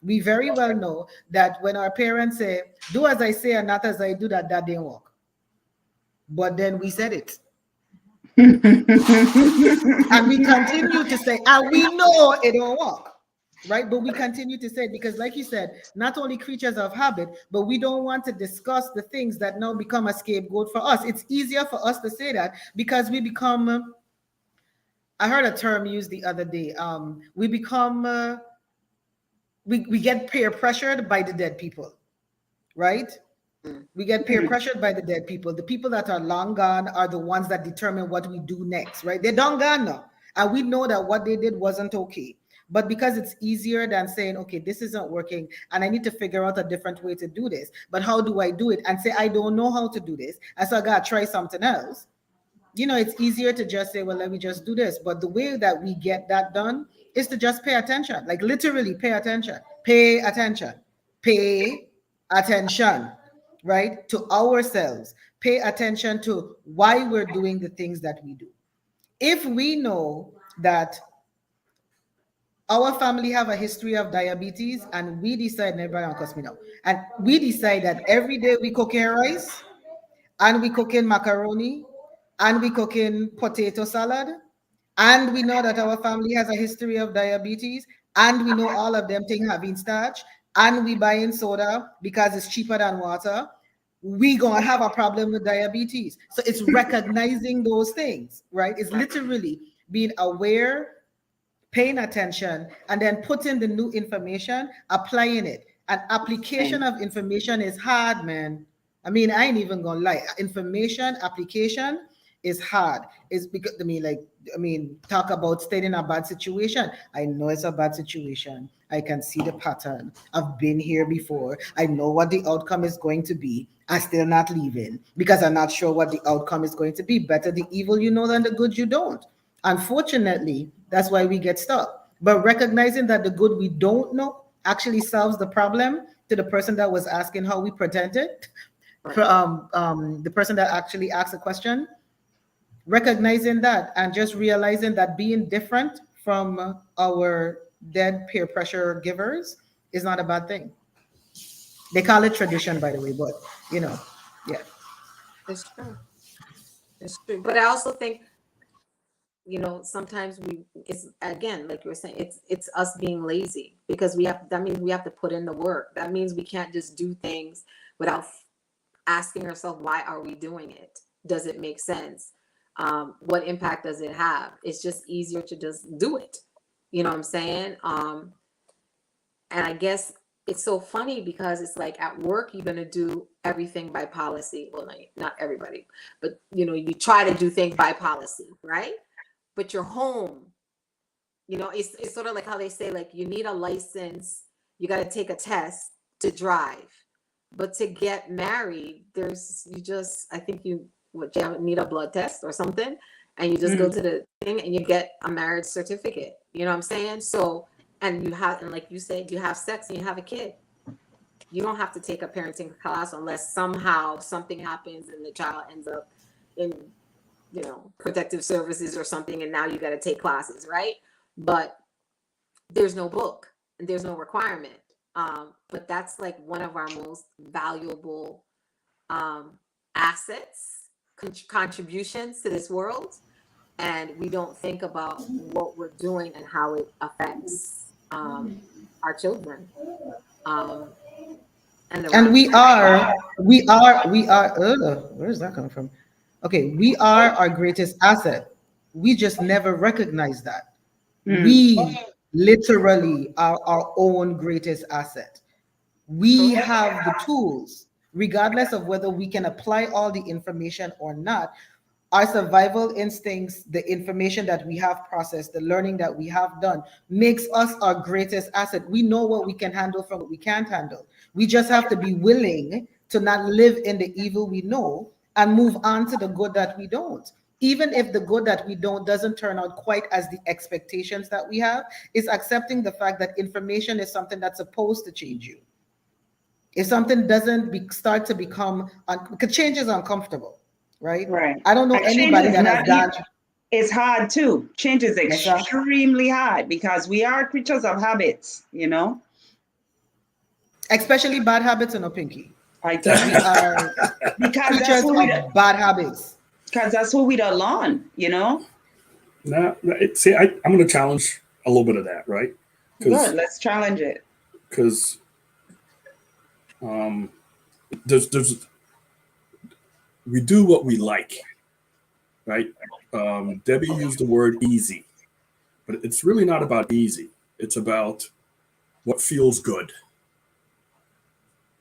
[SPEAKER 4] that when our parents say, do as I say and not as I do, that didn't work. But then we said it. And we continue to say, and we know it don't work. Right? But we continue to say it because, like you said, not only creatures of habit, but we don't want to discuss the things that now become a scapegoat for us. It's easier for us to say that because we become, I heard a term used the other day. We become, we get peer pressured by the dead people, right? We get peer pressured by the dead people. The people that are long gone are the ones that determine what we do next, right? They're done gone now. And we know that what they did wasn't okay. But because it's easier than saying, okay, this isn't working and I need to figure out a different way to do this. But how do I do it? And say, I don't know how to do this. And so I got to try something else. You know, it's easier to just say, well, let me just do this. But the way that we get that done is to just pay attention, like literally pay attention, pay attention, pay attention, right? To ourselves, pay attention to why we're doing the things that we do. If we know that our family have a history of diabetes and we decide, everybody don't cuss me now, and we decide that every day we cook in rice and we cook in macaroni and we cook in potato salad, and we know that our family has a history of diabetes, and we know all of them things having starch, and we buy in soda because it's cheaper than water, we gonna have a problem with diabetes. So it's recognizing those things, right? It's literally being aware, paying attention, and then putting the new information, applying it. And application of information is hard, man. I mean, I ain't even gonna lie. Information application is hard. It's because talk about staying in a bad situation. I know it's a bad situation. I can see the pattern. I've been here before. I know what the outcome is going to be. I'm still not leaving because I'm not sure what the outcome is going to be. Better the evil you know than the good you don't. Unfortunately, that's why we get stuck. But recognizing that the good we don't know actually solves the problem, to the person that was asking how we pretend it, the person that actually asked the question, recognizing that and just realizing that being different from our dead peer pressure givers is not a bad thing. They call it tradition, by the way, but yeah.
[SPEAKER 3] It's true. It's true. But I also think, sometimes it's again, like you were saying, it's us being lazy, because that means we have to put in the work. That means we can't just do things without asking ourselves, why are we doing it? Does it make sense? What impact does it have? It's just easier to just do it. You know what I'm saying? And I guess it's so funny because it's like at work, you're going to do everything by policy. Well, not everybody, but you try to do things by policy, right? But you're home, it's sort of like how they say, like, you need a license, you got to take a test to drive, but to get married, I think you need a blood test or something, and you just go to the thing and you get a marriage certificate. You know what I'm saying? So, and like you said, you have sex and you have a kid. You don't have to take a parenting class unless somehow something happens and the child ends up in protective services or something, and now you got to take classes, right? But there's no book and there's no requirement. But that's like one of our most valuable assets, contributions to this world, and we don't think about what we're doing and how it affects our children.
[SPEAKER 4] And we are. Where is that coming from? Okay, we are our greatest asset. We just never recognize that.
[SPEAKER 2] Mm.
[SPEAKER 4] We literally are our own greatest asset. We have the tools, regardless of whether we can apply all the information or not. Our survival instincts, the information that we have processed, the learning that we have done, makes us our greatest asset. We know what we can handle from what we can't handle. We just have to be willing to not live in the evil we know and move on to the good that we don't. Even if the good that we don't doesn't turn out quite as the expectations that we have, is accepting the fact that information is something that's supposed to change you. If something doesn't start to become, because change is uncomfortable, right?
[SPEAKER 2] Right.
[SPEAKER 4] I don't know
[SPEAKER 2] And change
[SPEAKER 4] anybody
[SPEAKER 2] is
[SPEAKER 4] that has
[SPEAKER 2] not
[SPEAKER 4] gone.
[SPEAKER 2] it's hard too. Change is
[SPEAKER 4] Yes, sir.
[SPEAKER 2] extremely hard because we are creatures of habits, you know.
[SPEAKER 4] Especially bad habits and no pinky.
[SPEAKER 2] I tell
[SPEAKER 4] We
[SPEAKER 2] you,
[SPEAKER 4] are
[SPEAKER 2] because that's
[SPEAKER 4] creatures
[SPEAKER 2] what we
[SPEAKER 4] of bad habits.
[SPEAKER 2] because that's what we don't learn, you know.
[SPEAKER 1] See, I'm going to challenge a little bit of that, right?
[SPEAKER 2] Good. Let's challenge it.
[SPEAKER 1] Because there's we do what we like, right? Debbie used the word easy, but it's really not about easy. It's about what feels good.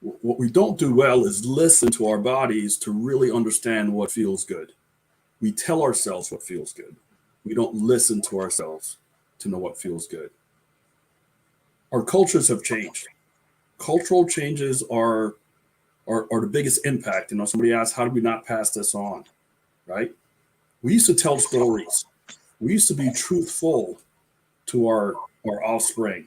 [SPEAKER 1] What we don't do well is listen to our bodies to really understand what feels good. We tell ourselves what feels good. We don't listen to ourselves to know what feels good. Our cultures have changed. Cultural changes are the biggest impact. You know, somebody asked, how do we not pass this on, right? We used to tell stories. We used to be truthful to our offspring,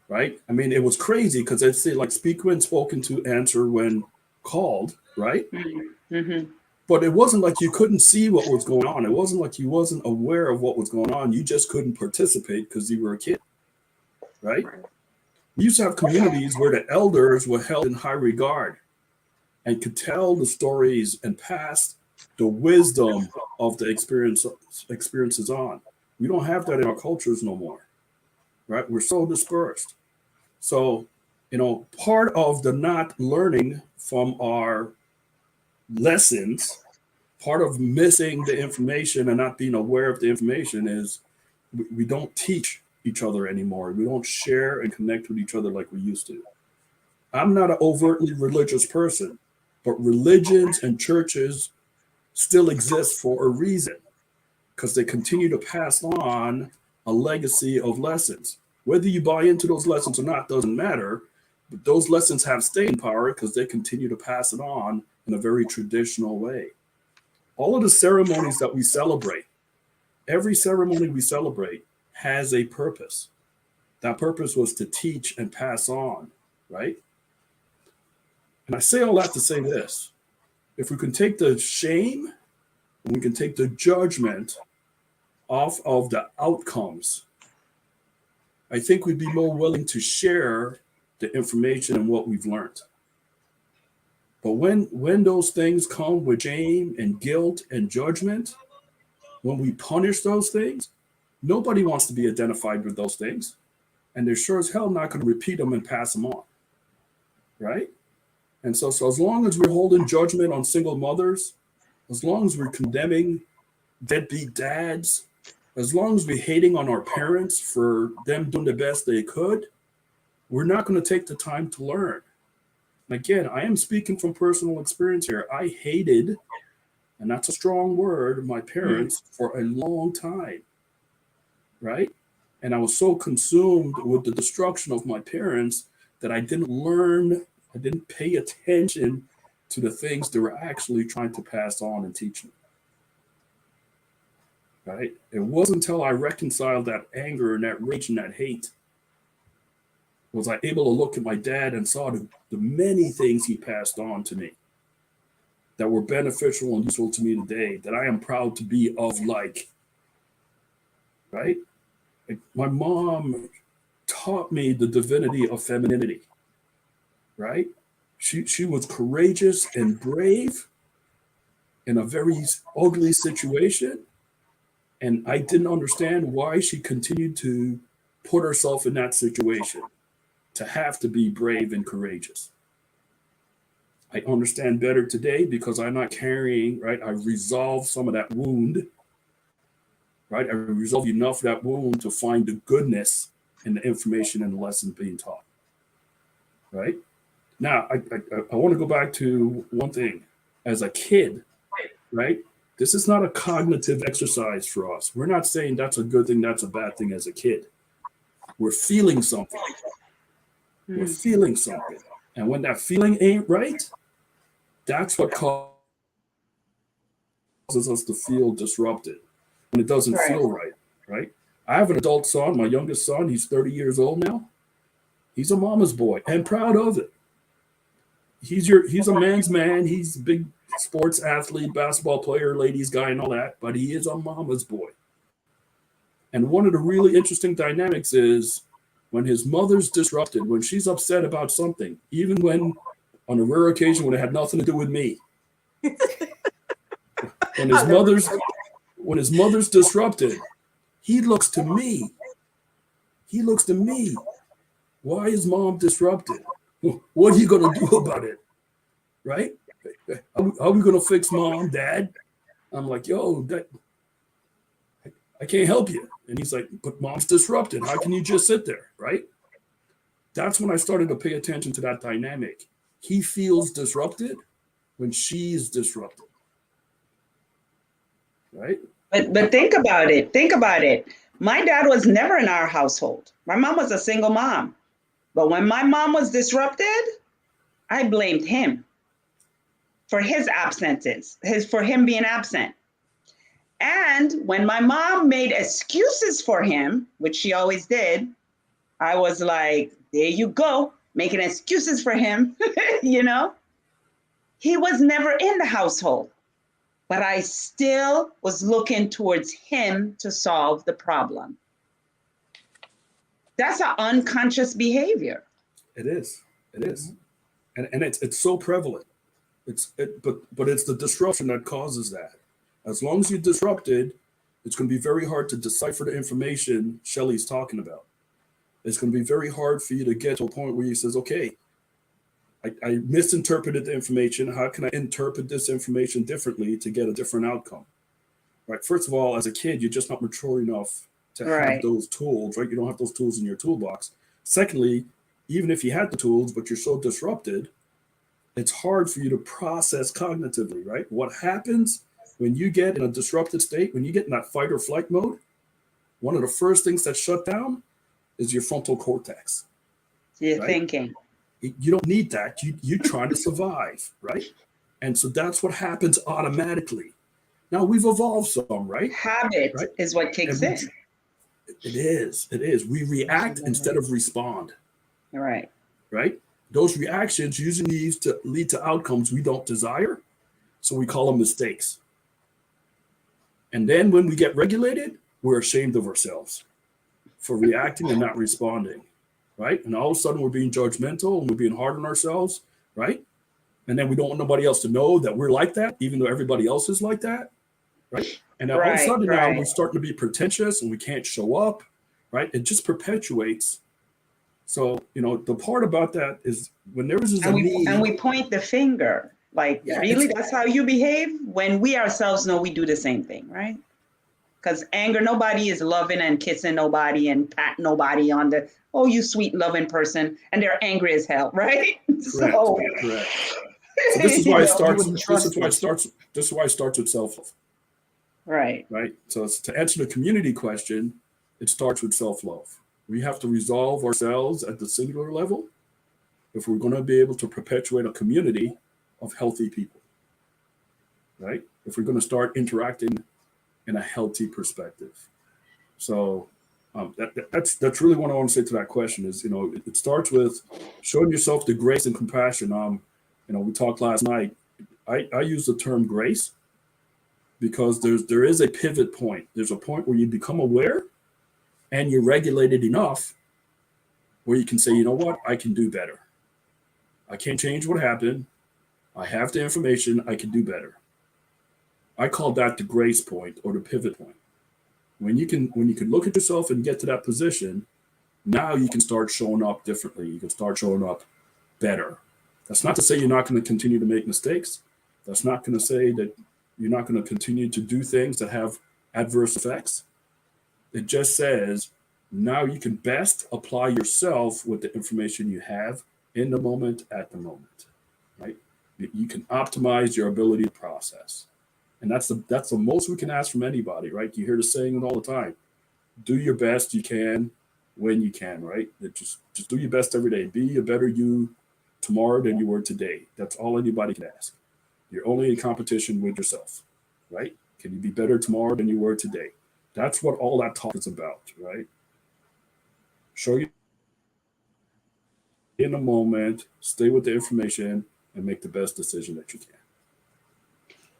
[SPEAKER 1] right? I mean, it was crazy because they'd say like speak when spoken to, answer when called, right?
[SPEAKER 2] Mm-hmm.
[SPEAKER 1] But it wasn't like you couldn't see what was going on. It wasn't like you wasn't aware of what was going on. You just couldn't participate because you were a kid, right? We used to have communities where the elders were held in high regard and could tell the stories and pass the wisdom of the experiences on. We don't have that in our cultures no more, right? We're so dispersed. So, you know, part of the not learning from our lessons, part of missing the information and not being aware of the information is we don't teach each other anymore. We don't share and connect with each other like we used to. I'm not an overtly religious person, but religions and churches still exist for a reason because they continue to pass on a legacy of lessons. Whether you buy into those lessons or not doesn't matter, but those lessons have staying power because they continue to pass it on in a very traditional way. All of the ceremonies that we celebrate, every ceremony we celebrate has a purpose. That purpose was to teach and pass on, right? And I say all that to say this. If we can take the shame and we can take the judgment off of the outcomes, I think we'd be more willing to share the information and what we've learned. But when those things come with shame and guilt and judgment, when we punish those things, nobody wants to be identified with those things. And they're sure as hell not going to repeat them and pass them on. Right? And so as long as we're holding judgment on single mothers, as long as we're condemning deadbeat dads, as long as we're hating on our parents for them doing the best they could, we're not going to take the time to learn. And again, I am speaking from personal experience here. I hated, and that's a strong word, my parents for a long time, right? And I was so consumed with the destruction of my parents that I didn't learn, I didn't pay attention to the things they were actually trying to pass on and teach me. Right? It wasn't until I reconciled that anger and that rage and that hate was I able to look at my dad and saw the many things he passed on to me that were beneficial and useful to me today that I am proud to be of like. Right? Like my mom taught me the divinity of femininity. Right? She was courageous and brave in a very ugly situation. And I didn't understand why she continued to put herself in that situation, to have to be brave and courageous. I understand better today because I'm not carrying, right? I've resolved some of that wound. right? I resolve enough of that wound to find the goodness in the information and the lesson being taught, right? Now, I want to go back to one thing. As a kid, right? This is not a cognitive exercise for us. We're not saying that's a good thing, that's a bad thing as a kid. We're feeling something. We're feeling something. And when that feeling ain't right, that's what causes us to feel disrupted when it doesn't feel right, right? I have an adult son, my youngest son, he's 30 years old now. He's a mama's boy and proud of it. He's a man's man. He's a big sports athlete, basketball player, ladies guy, and all that, but he is a mama's boy. And one of the really interesting dynamics is when his mother's disrupted, when she's upset about something, even when on a rare occasion when it had nothing to do with me. When his mother's disrupted, he looks to me. He looks to me. Why is mom disrupted? What are you going to do about it? Right? How are we going to fix mom, dad? I'm like, yo, I can't help you. And he's like, but mom's disrupted. How can you just sit there? Right? That's when I started to pay attention to that dynamic. He feels disrupted when she's disrupted. Right?
[SPEAKER 2] But think about it. Think about it. My dad was never in our household. My mom was a single mom. But when my mom was disrupted, I blamed him for his absences, for him being absent. And when my mom made excuses for him, which she always did, I was like, there you go, making excuses for him, you know? He was never in the household, but I still was looking towards him to solve the problem. That's an unconscious behavior.
[SPEAKER 1] It is. It is. And it's so prevalent. But it's the disruption that causes that. As long as you're disrupted, it's going to be very hard to decipher the information Shelley's talking about. It's going to be very hard for you to get to a point where you says, okay, I misinterpreted the information. How can I interpret this information differently to get a different outcome? Right. First of all, as a kid, you're just not mature enough to have those tools, right? You don't have those tools in your toolbox. Secondly, even if you had the tools, but you're so disrupted, it's hard for you to process cognitively, right? What happens when you get in a disrupted state, when you get in that fight or flight mode, one of the first things that's shut down is your frontal cortex.
[SPEAKER 2] You're thinking.
[SPEAKER 1] You don't need that. You're trying to survive, right? And so that's what happens automatically. Now we've evolved some, right?
[SPEAKER 2] Habit is what kicks in.
[SPEAKER 1] It is. We react instead of respond.
[SPEAKER 2] Right.
[SPEAKER 1] Right? Those reactions usually lead to outcomes we don't desire. So we call them mistakes. And then when we get regulated, we're ashamed of ourselves for reacting and not responding. Right? And all of a sudden we're being judgmental and we're being hard on ourselves. Right? And then we don't want nobody else to know that we're like that, even though everybody else is like that. Right? And all of a sudden now we're starting to be pretentious and we can't show up. Right? It just perpetuates. So, the part about that is when there is a need.
[SPEAKER 2] And we point the finger. Like, really? That's how you behave? When we ourselves know we do the same thing, right? Because anger, nobody is loving and kissing nobody and patting nobody on the, oh, you sweet loving person. And they're angry as hell, right?
[SPEAKER 1] Correct. So this is why it starts. This is why it starts with self-love.
[SPEAKER 2] Right.
[SPEAKER 1] Right. So to answer the community question, it starts with self-love. We have to resolve ourselves at the singular level if we're going to be able to perpetuate a community of healthy people. Right. If we're going to start interacting in a healthy perspective. So that's really what I want to say to that question is, it starts with showing yourself the grace and compassion. We talked last night. I use the term grace because there is a pivot point. There's a point where you become aware and you're regulated enough where you can say, you know what, I can do better. I can't change what happened. I have the information. I can do better. I call that the grace point or the pivot point. When you can look at yourself and get to that position, now you can start showing up differently. You can start showing up better. That's not to say you're not going to continue to make mistakes. That's not going to say that you're not going to continue to do things that have adverse effects. It just says now you can best apply yourself with the information you have in the moment at the moment, right? You can optimize your ability to process. And that's the most we can ask from anybody, right? You hear the saying all the time. Do your best you can when you can, right? Just do your best every day. Be a better you tomorrow than you were today. That's all anybody can ask. You're only in competition with yourself, right? Can you be better tomorrow than you were today? That's what all that talk is about, right? Show you in the moment, stay with the information, and make the best decision that you can.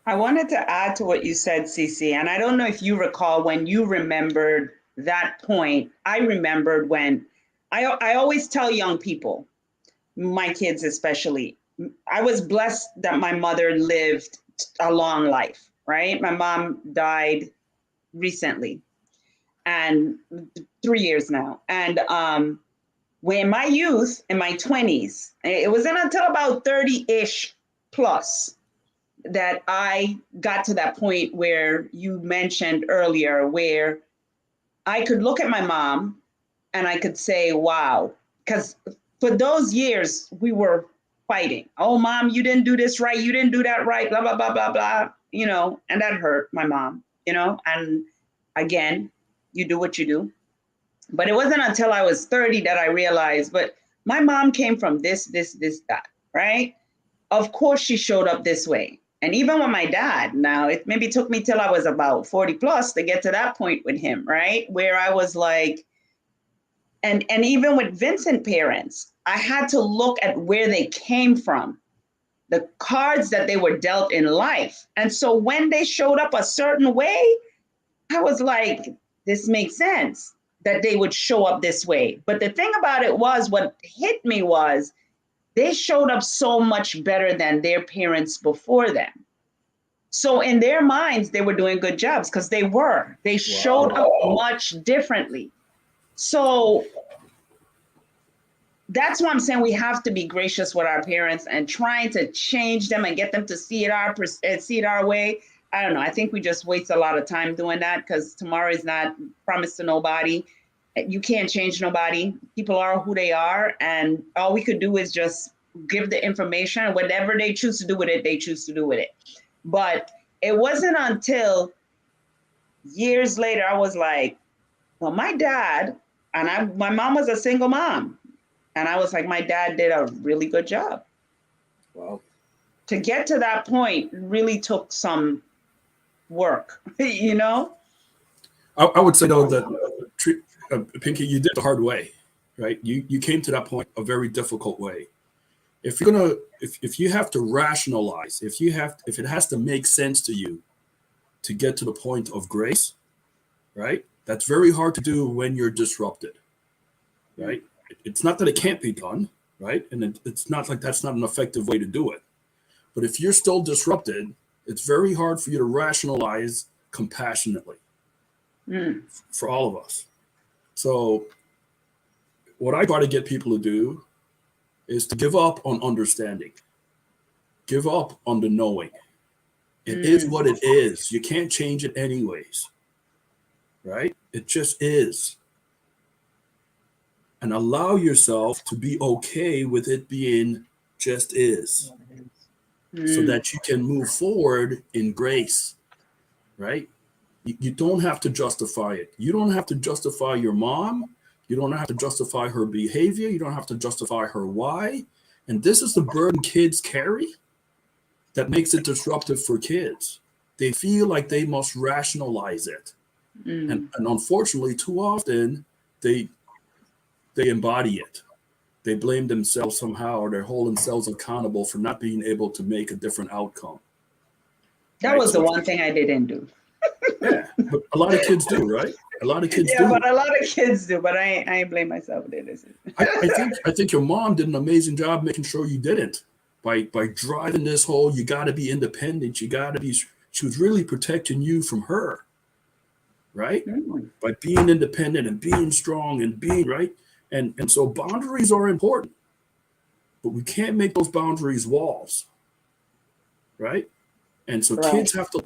[SPEAKER 2] I wanted to add to what you said, Cece, and I don't know if you recall when you remembered that point. I remembered when I always tell young people, my kids especially, I was blessed that my mother lived a long life, right? My mom died recently, and 3 years now. And when in my youth, in my 20s, it wasn't until about 30-ish plus that I got to that point where you mentioned earlier, where I could look at my mom and I could say, wow, because for those years we were fighting. Oh, mom, you didn't do this right. You didn't do that right. Blah, blah, blah, blah, blah. You know, and that hurt my mom, you know, and again, you do what you do. But it wasn't until I was 30 that I realized, but my mom came from this, that, right? Of course she showed up this way. And even with my dad, now it maybe took me till I was about 40 plus to get to that point with him, right? Where I was like, and even with Vincent's parents, I had to look at where they came from, the cards that they were dealt in life. And so when they showed up a certain way, I was like, this makes sense that they would show up this way. But the thing about it was, what hit me was, they showed up so much better than their parents before them. So in their minds, they were doing good jobs because they showed up much differently. So that's why I'm saying we have to be gracious with our parents and trying to change them and get them to see it our way. I don't know. I think we just waste a lot of time doing that because tomorrow is not promised to nobody. You can't change nobody. People are who they are. And all we could do is just give the information. Whatever they choose to do with it, they choose to do with it. But it wasn't until years later, I was like, well, my dad, and my mom was a single mom. And I was like, my dad did a really good job.
[SPEAKER 1] Wow.
[SPEAKER 2] To get to that point really took some work, you know?
[SPEAKER 1] I would say though that Pinky, you did it the hard way, right? You came to that point a very difficult way. If you're gonna, if you have to rationalize, if it has to make sense to you to get to the point of grace, right? That's very hard to do when you're disrupted, right? It's not that it can't be done, right? And it's not like that's not an effective way to do it. But if you're still disrupted, it's very hard for you to rationalize compassionately for all of us. So what I try to get people to do is to give up on understanding, give up on the knowing. It is what it is. You can't change it anyways, right? It just is. And allow yourself to be okay with it being just is, so that you can move forward in grace, right? You don't have to justify it. You don't have to justify your mom. You don't have to justify her behavior. You don't have to justify her why. And this is the burden kids carry that makes it disruptive for kids. They feel like they must rationalize it. And unfortunately, too often, they embody it. They blame themselves somehow, or they hold themselves accountable for not being able to make a different outcome.
[SPEAKER 2] That was the one thing I didn't do.
[SPEAKER 1] Yeah, but a lot of kids do, right? A lot of kids do.
[SPEAKER 2] Yeah, but a lot of kids do, but I ain't blame myself.
[SPEAKER 1] I think your mom did an amazing job making sure you didn't, by driving this whole, you got to be independent. You got to be, she was really protecting you from her, right? By being independent and being strong and being right. And so boundaries are important, but we can't make those boundaries walls, right? And so kids have to,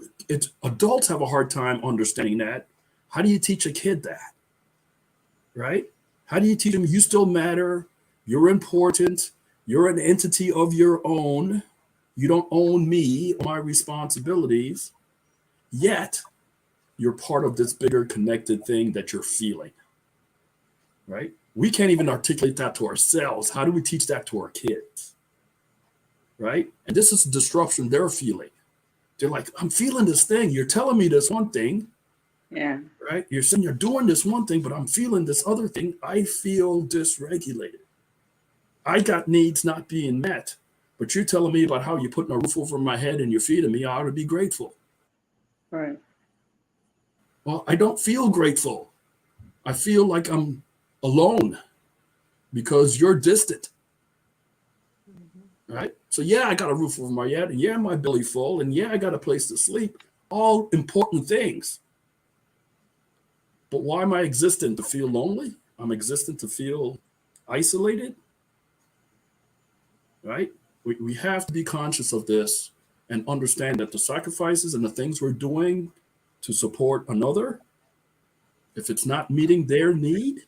[SPEAKER 1] adults have a hard time understanding that, How do you teach a kid that? Right? How do you teach them you still matter? You're important. You're an entity of your own. You don't own me or my responsibilities. Yet, you're part of this bigger connected thing that you're feeling. Right? We can't even articulate that to ourselves. How do we teach that to our kids? Right? And this is a disruption they're feeling. They're like, I'm feeling this thing. You're telling me this one thing.
[SPEAKER 2] Yeah.
[SPEAKER 1] Right? You're saying you're doing this one thing, but I'm feeling this other thing. I feel dysregulated. I got needs not being met. But you're telling me about how you're putting a roof over my head and you're feeding me. I ought to be grateful.
[SPEAKER 2] Right.
[SPEAKER 1] Well, I don't feel grateful. I feel like I'm alone because you're distant. Right? So yeah, I got a roof over my head, and yeah, my belly full, and yeah, I got a place to sleep. All important things. But why am I existent? To feel lonely? I'm existent to feel isolated? Right? We have to be conscious of this and understand that the sacrifices and the things we're doing to support another, if it's not meeting their need,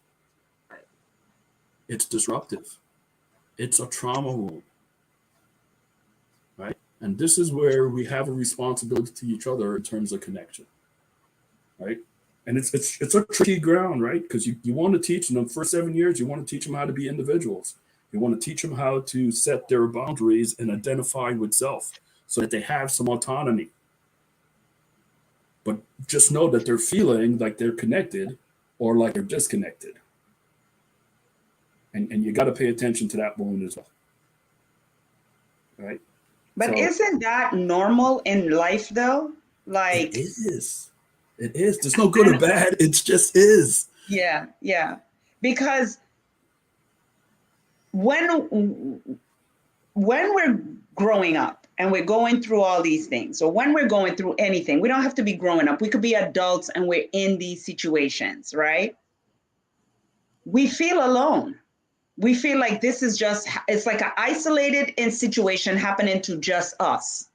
[SPEAKER 1] it's disruptive. It's a trauma wound. Right? And this is where we have a responsibility to each other in terms of connection. Right? And it's a tricky ground, right? Because you want to teach them for 7 years, you want to teach them how to be individuals. You want to teach them how to set their boundaries and identify with self so that they have some autonomy. But just know that they're feeling like they're connected or like they're disconnected. And you got to pay attention to that wound as well. Right?
[SPEAKER 2] But
[SPEAKER 1] So,
[SPEAKER 2] isn't that normal in life though? Like
[SPEAKER 1] it is. It is. There's no good or bad. It just is.
[SPEAKER 2] yeah, yeah. Because when we're growing up and we're going through all these things, or when we're going through anything, we don't have to be growing up. We could be adults and we're in these situations, right? We feel alone. We feel like this is just, it's like an isolated situation happening to just us.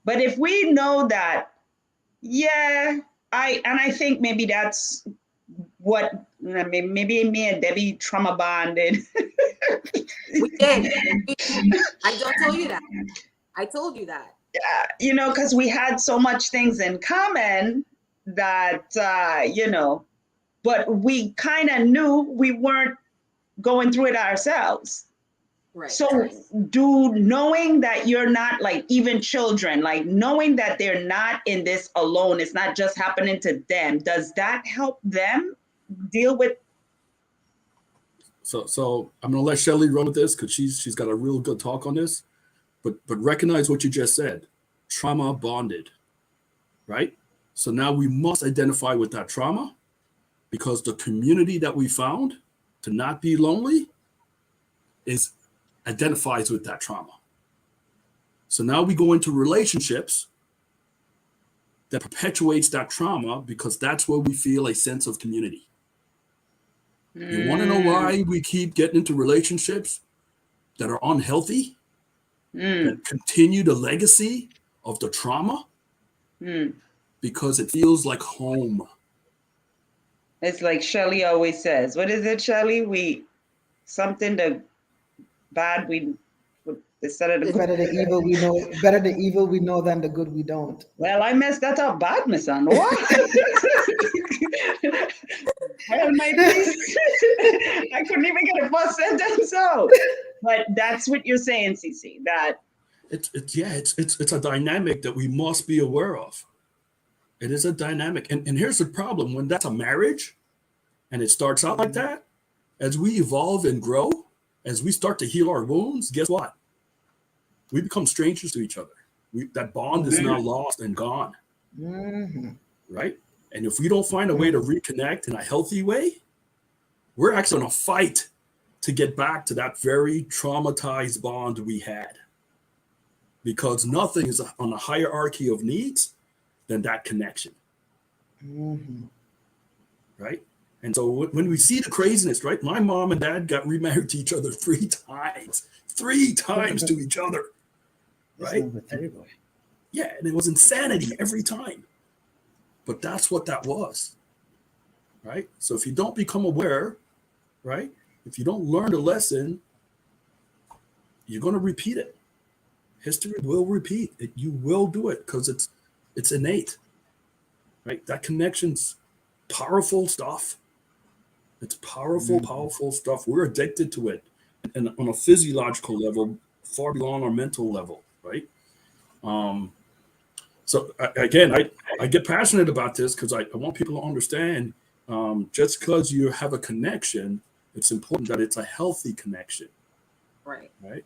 [SPEAKER 2] But if we know that, yeah, I think maybe that's what, maybe me and Debbie trauma bonded.
[SPEAKER 3] We did. I don't tell you that. I told you that.
[SPEAKER 2] Yeah, you know, because we had so much things in common that, you know, but we kind of knew we weren't going through it ourselves.
[SPEAKER 3] Right.
[SPEAKER 2] So knowing that you're not, like, even children, like knowing that they're not in this alone, it's not just happening to them, does that help them deal with?
[SPEAKER 1] So I'm gonna let Shelly run with this because she's got a real good talk on this. But recognize what you just said. Trauma bonded, right? So now we must identify with that trauma because the community that we found to not be lonely identifies with that trauma. So now we go into relationships that perpetuates that trauma because that's where we feel a sense of community. You want to know why we keep getting into relationships that are unhealthy, that continue the legacy of the trauma? Because it feels like home.
[SPEAKER 2] It's like Shelley always says, what is it, Shelley? Something the bad we instead of the good.
[SPEAKER 4] Better the evil we know. Better the evil we know than the good we don't.
[SPEAKER 2] Well, I messed that up bad, my son. What? Well, my piece. I couldn't even get a first sentence out. But that's what you're saying, Cece. That
[SPEAKER 1] it's a dynamic that we must be aware of. It is a dynamic, and here's the problem: when that's a marriage, and it starts out like that, as we evolve and grow, as we start to heal our wounds, guess what? We become strangers to each other. That bond is now lost and gone. Right? And if we don't find a way to reconnect in a healthy way, we're actually going to fight to get back to that very traumatized bond we had. Because nothing is on a hierarchy of needs than that connection. Right? And so when we see the craziness, right? My mom and dad got remarried to each other 3 times. 3 times to each other. Right? Yeah, and it was insanity every time. But that's what that was. right? So if you don't become aware, right? If you don't learn the lesson, you're going to repeat it. History will repeat it. You will do it because it's innate, right? That connection's powerful stuff. It's powerful, powerful stuff. We're addicted to it, and on a physiological level, far beyond our mental level, right? Um, I get passionate about this because I want people to understand. Just because you have a connection, it's important that it's a healthy connection,
[SPEAKER 3] Right.
[SPEAKER 1] right?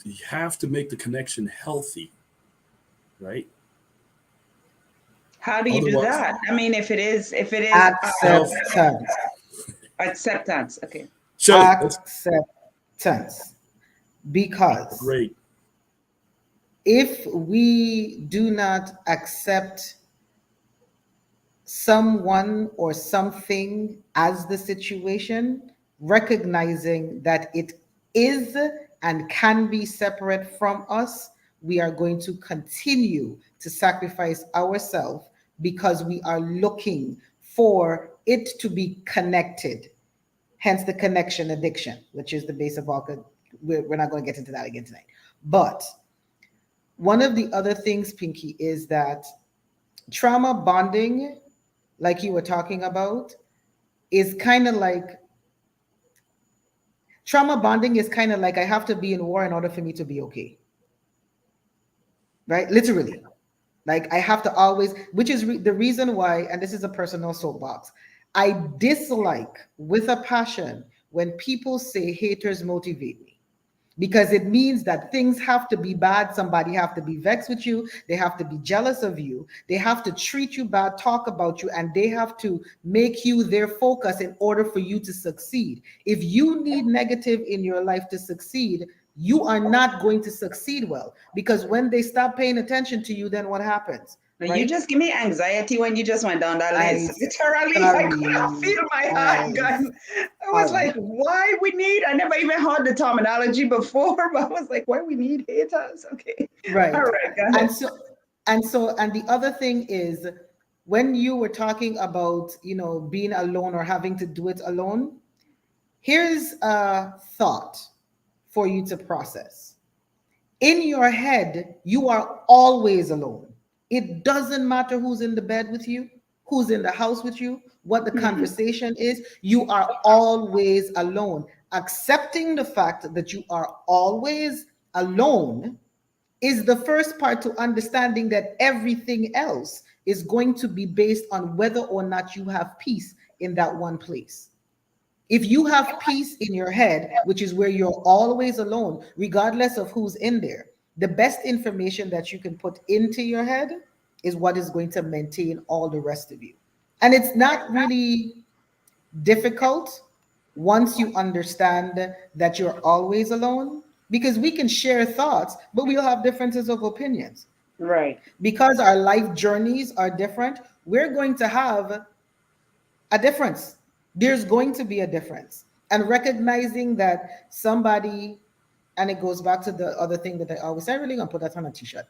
[SPEAKER 1] You have to make the connection healthy, right?
[SPEAKER 2] How do you do
[SPEAKER 1] Otherwise,
[SPEAKER 2] that? I mean, if it is
[SPEAKER 1] self.
[SPEAKER 4] Acceptance.
[SPEAKER 2] acceptance, okay.
[SPEAKER 1] Shelly, that's
[SPEAKER 4] Acceptance. Because
[SPEAKER 1] great.
[SPEAKER 4] if we do not accept someone or something as the situation, recognizing that it is and can be separate from us, we are going to continue to sacrifice ourselves because we are looking for it to be connected. Hence the connection addiction, which is the base of all. We're not going to get into that again tonight. But one of the other things, Pinky, is that trauma bonding, like you were talking about, is kind of like trauma bonding is kind of like I have to be in war in order for me to be okay. Right? Literally. Like I have to always, which is the reason why, and this is a personal soapbox, I dislike with a passion when people say haters motivate me, because it means that things have to be bad. Somebody have to be vexed with you. They have to be jealous of you. They have to treat you bad, talk about you, and they have to make you their focus in order for you to succeed. If you need negative in your life to succeed, you are not going to succeed well, because when they stop paying attention to you, then what happens?
[SPEAKER 2] Now, you
[SPEAKER 4] Right?
[SPEAKER 2] just give me anxiety when you just went down that
[SPEAKER 4] I
[SPEAKER 2] list. Literally, I could
[SPEAKER 4] sorry.
[SPEAKER 2] feel my
[SPEAKER 4] I
[SPEAKER 2] heart going. I was
[SPEAKER 4] sorry.
[SPEAKER 2] like, why we need, I never even heard the terminology before, but I was like, why we need haters? Okay. All
[SPEAKER 4] Right.
[SPEAKER 2] right, go
[SPEAKER 4] And
[SPEAKER 2] ahead.
[SPEAKER 4] and the other thing is, when you were talking about, being alone or having to do it alone, here's a thought for you to process. In your head, you are always alone. It doesn't matter who's in the bed with you, who's in the house with you, what the
[SPEAKER 2] Hmm.
[SPEAKER 4] conversation is, you are always alone. Accepting the fact that you are always alone is the first part to understanding that everything else is going to be based on whether or not you have peace in that one place. If you have peace in your head, which is where you're always alone, regardless of who's in there, the best information that you can put into your head is what is going to maintain all the rest of you. And it's not really difficult once you understand that you're always alone, because we can share thoughts, but we'll have differences of opinions.
[SPEAKER 2] Right.
[SPEAKER 4] Because our life journeys are different, we're going to have a difference. There's going to be a difference. And recognizing that somebody, and it goes back to the other thing that I always say, I'm really gonna put that on a t-shirt,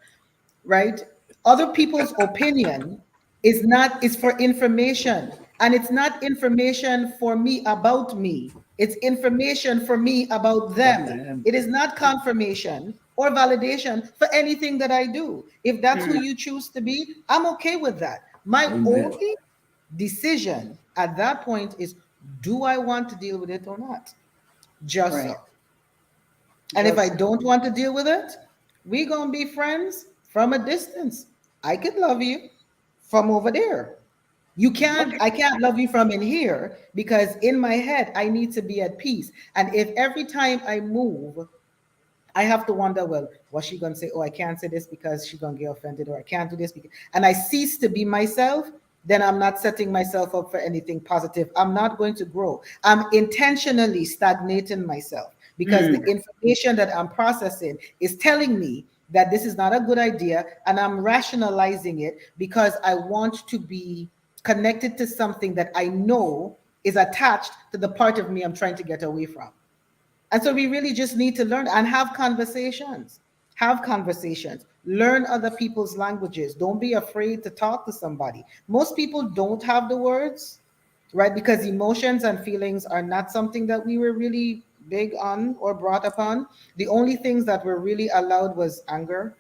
[SPEAKER 4] right? Other people's opinion is for information, and it's not information for me about me. It's information for me about
[SPEAKER 1] But
[SPEAKER 4] them.
[SPEAKER 1] then,
[SPEAKER 4] It is not confirmation or validation for anything that I do. If that's who
[SPEAKER 2] Hmm.
[SPEAKER 4] you choose to be, I'm okay with that. My
[SPEAKER 1] amen.
[SPEAKER 4] only decision at that point is, do I want to deal with it or not? Just
[SPEAKER 2] Right.
[SPEAKER 4] so. And if I
[SPEAKER 2] Just
[SPEAKER 4] don't want to deal with it, we gonna be friends from a distance. I could love you from over there.
[SPEAKER 2] okay.
[SPEAKER 4] I can't love you from in here, because in my head, I need to be at peace. And if every time I move, I have to wonder, well, what's she gonna say? Oh, I can't say this because she's gonna get offended, or I can't do this because, and I cease to be myself, then I'm not setting myself up for anything positive. I'm not going to grow. I'm intentionally stagnating myself because
[SPEAKER 2] Hmm.
[SPEAKER 4] the information that I'm processing is telling me that this is not a good idea, and I'm rationalizing it because I want to be connected to something that I know is attached to the part of me I'm trying to get away from. And so we really just need to learn and have conversations. Have conversations. Learn other people's languages. Don't be afraid to talk to somebody. Most people don't have the words, right? Because emotions and feelings are not something that we were really big on or brought upon. The only things that were really allowed was anger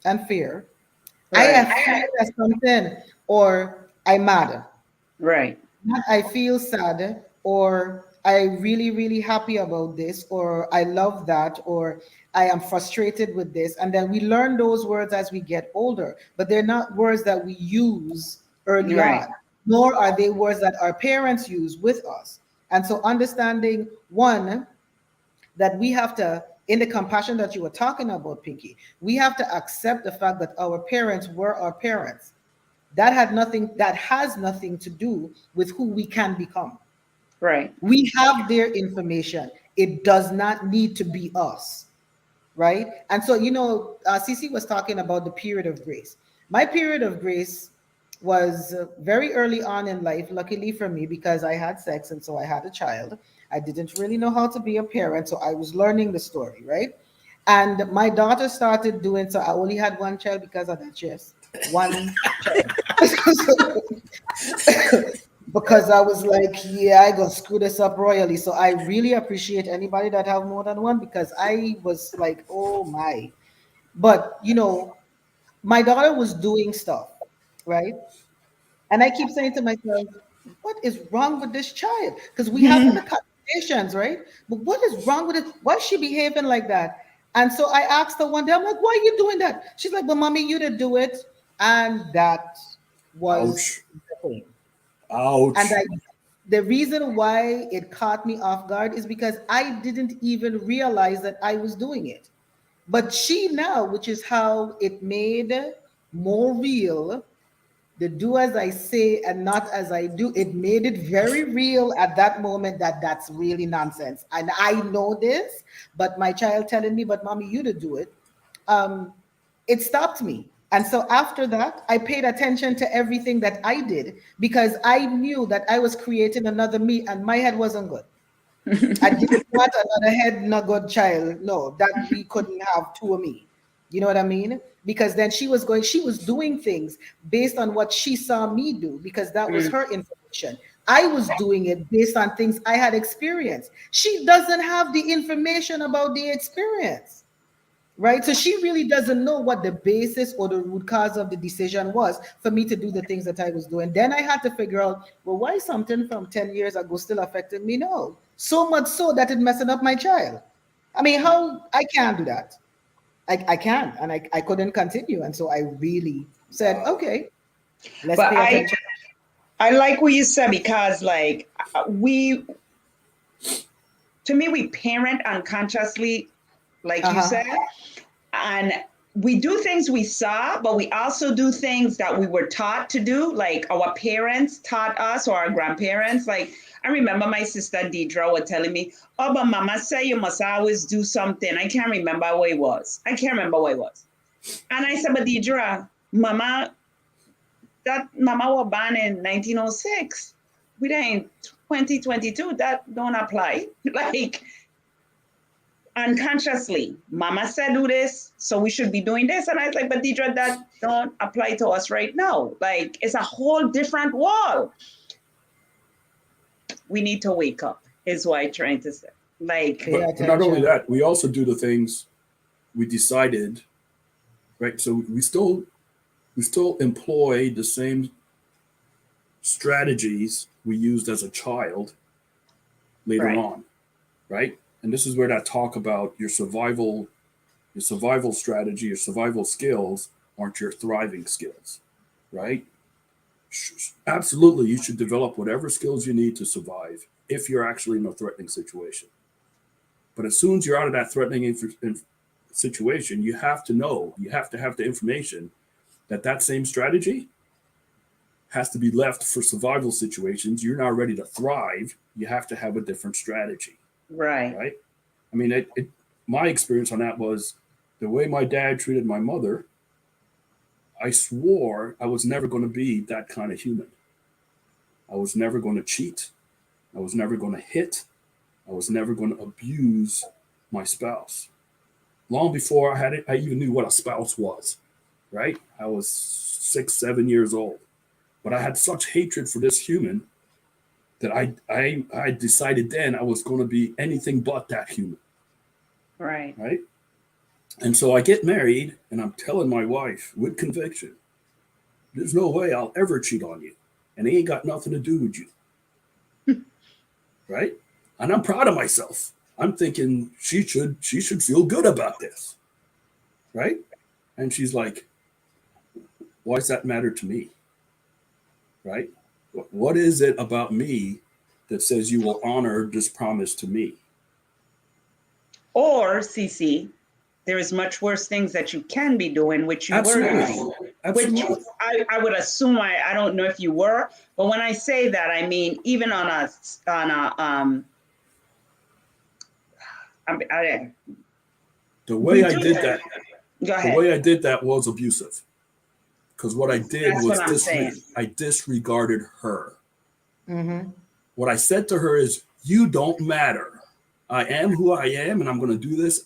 [SPEAKER 4] and fear. I
[SPEAKER 2] Right.
[SPEAKER 4] afraid of something, or I'm mad.
[SPEAKER 2] Right.
[SPEAKER 4] Not I feel sad, or I really, really happy about this, or I love that, or I am frustrated with this. And then we learn those words as we get older, but they're not words that we use early
[SPEAKER 2] Right.
[SPEAKER 4] on, nor are they words that our parents use with us. And so understanding one, that we have to, in the compassion that you were talking about, Pinky, we have to accept the fact that our parents were our parents. That has nothing to do with who we can become.
[SPEAKER 2] Right.
[SPEAKER 4] We have their information. It does not need to be us, right? And so, Cece was talking about the period of grace. My period of grace was very early on in life, luckily for me, because I had sex and so I had a child. I didn't really know how to be a parent, so I was learning the story, right? And my daughter started doing so. I only had one child because of that, yes, one child. Because I was like, yeah, I gonna screw this up royally. So I really appreciate anybody that have more than one, because I was like, oh my. But my daughter was doing stuff, right? And I keep saying to myself, what is wrong with this child? Because we having the conversations, right? But what is wrong with it? Why is she behaving like that? And so I asked her one day, I'm like, why are you doing that? She's like, but mommy, you didn't do it. And that was
[SPEAKER 1] Ouch.
[SPEAKER 4] the thing. And
[SPEAKER 1] Ouch.
[SPEAKER 4] the reason why it caught me off guard is because I didn't even realize that I was doing it. But she now, which is how it made more real, the do as I say and not as I do, it made it very real at that moment that that's really nonsense. And I know this, but my child telling me, but mommy, you to do it. Um, it stopped me. And so after that, I paid attention to everything that I did because I knew that I was creating another me and my head wasn't good. I didn't want another head, not good child. No, that we couldn't have two of me. You know what I mean? Because then she was doing things based on what she saw me do because that was
[SPEAKER 2] Mm.
[SPEAKER 4] her information. I was doing it based on things I had experienced. She doesn't have the information about the experience, right? So she really doesn't know what the basis or the root cause of the decision was for me to do the things that I was doing. Then I had to figure out, well, why something from 10 years ago still affected me? No, so much so that it messing up my child. I mean, how I can't do that. I can't, and I couldn't continue. And so I really said,
[SPEAKER 1] Wow.
[SPEAKER 4] okay, let's
[SPEAKER 2] But
[SPEAKER 4] pay attention.
[SPEAKER 2] I like what you said because like we to me we parent unconsciously, like you
[SPEAKER 4] Uh-huh.
[SPEAKER 2] said, and we do things we saw, but we also do things that we were taught to do, like our parents taught us or our grandparents. Like I remember my sister Deidre was telling me, "Oh, but Mama said you must always do something." I can't remember what it was. I can't remember what it was. And I said, "But Deidre, Mama was born in 1906. We ain't 2022. That don't apply." Like unconsciously, Mama said do this, so we should be doing this. And I was like, but Deidre, that don't apply to us right now. Like it's a whole different world. We need to wake up, is what I'm trying to say. Like,
[SPEAKER 4] Pay
[SPEAKER 1] But not only
[SPEAKER 4] attention.
[SPEAKER 1] that, we also do the things we decided, right? So we still employ the same strategies we used as a child later
[SPEAKER 2] right,
[SPEAKER 1] on, right? And this is where that talk about your survival strategy, your survival skills aren't your thriving skills, right? Absolutely, you should develop whatever skills you need to survive if you're actually in a threatening situation. But as soon as you're out of that threatening situation, you have to know, you have to have the information that that same strategy has to be left for survival situations. You're now ready to thrive. You have to have a different strategy,
[SPEAKER 2] right,
[SPEAKER 1] right? I mean, my experience on that was the way my dad treated my mother. I swore I was never going to be that kind of human. I was never going to cheat. I was never going to hit. I was never going to abuse my spouse. long before I even knew what a spouse was, right? I was 6, 7 years old, but I had such hatred for this human that I decided then I was going to be anything but that human,
[SPEAKER 2] Right.
[SPEAKER 1] right? And so I get married, and I'm telling my wife with conviction, there's no way I'll ever cheat on you, and it ain't got nothing to do with you, right? And I'm proud of myself. I'm thinking she should feel good about this, right? And she's like, why does that matter to me, right? What is it about me that says you will honor this promise to me?
[SPEAKER 2] Or CC, there is much worse things that you can be doing, which you were
[SPEAKER 1] Absolutely.
[SPEAKER 2] doing.
[SPEAKER 1] Absolutely.
[SPEAKER 2] Which I would assume, I don't know if you were, but when I say that, I mean even on a
[SPEAKER 1] The way I
[SPEAKER 2] do
[SPEAKER 1] did
[SPEAKER 2] that.
[SPEAKER 1] that,
[SPEAKER 2] Go
[SPEAKER 1] the
[SPEAKER 2] ahead.
[SPEAKER 1] way I did that was abusive. Because what I did
[SPEAKER 2] That's
[SPEAKER 1] was
[SPEAKER 2] what I'm saying.
[SPEAKER 1] I disregarded her.
[SPEAKER 4] Mm-hmm.
[SPEAKER 1] What I said to her is, you don't matter. I am who I am, and I'm going to do this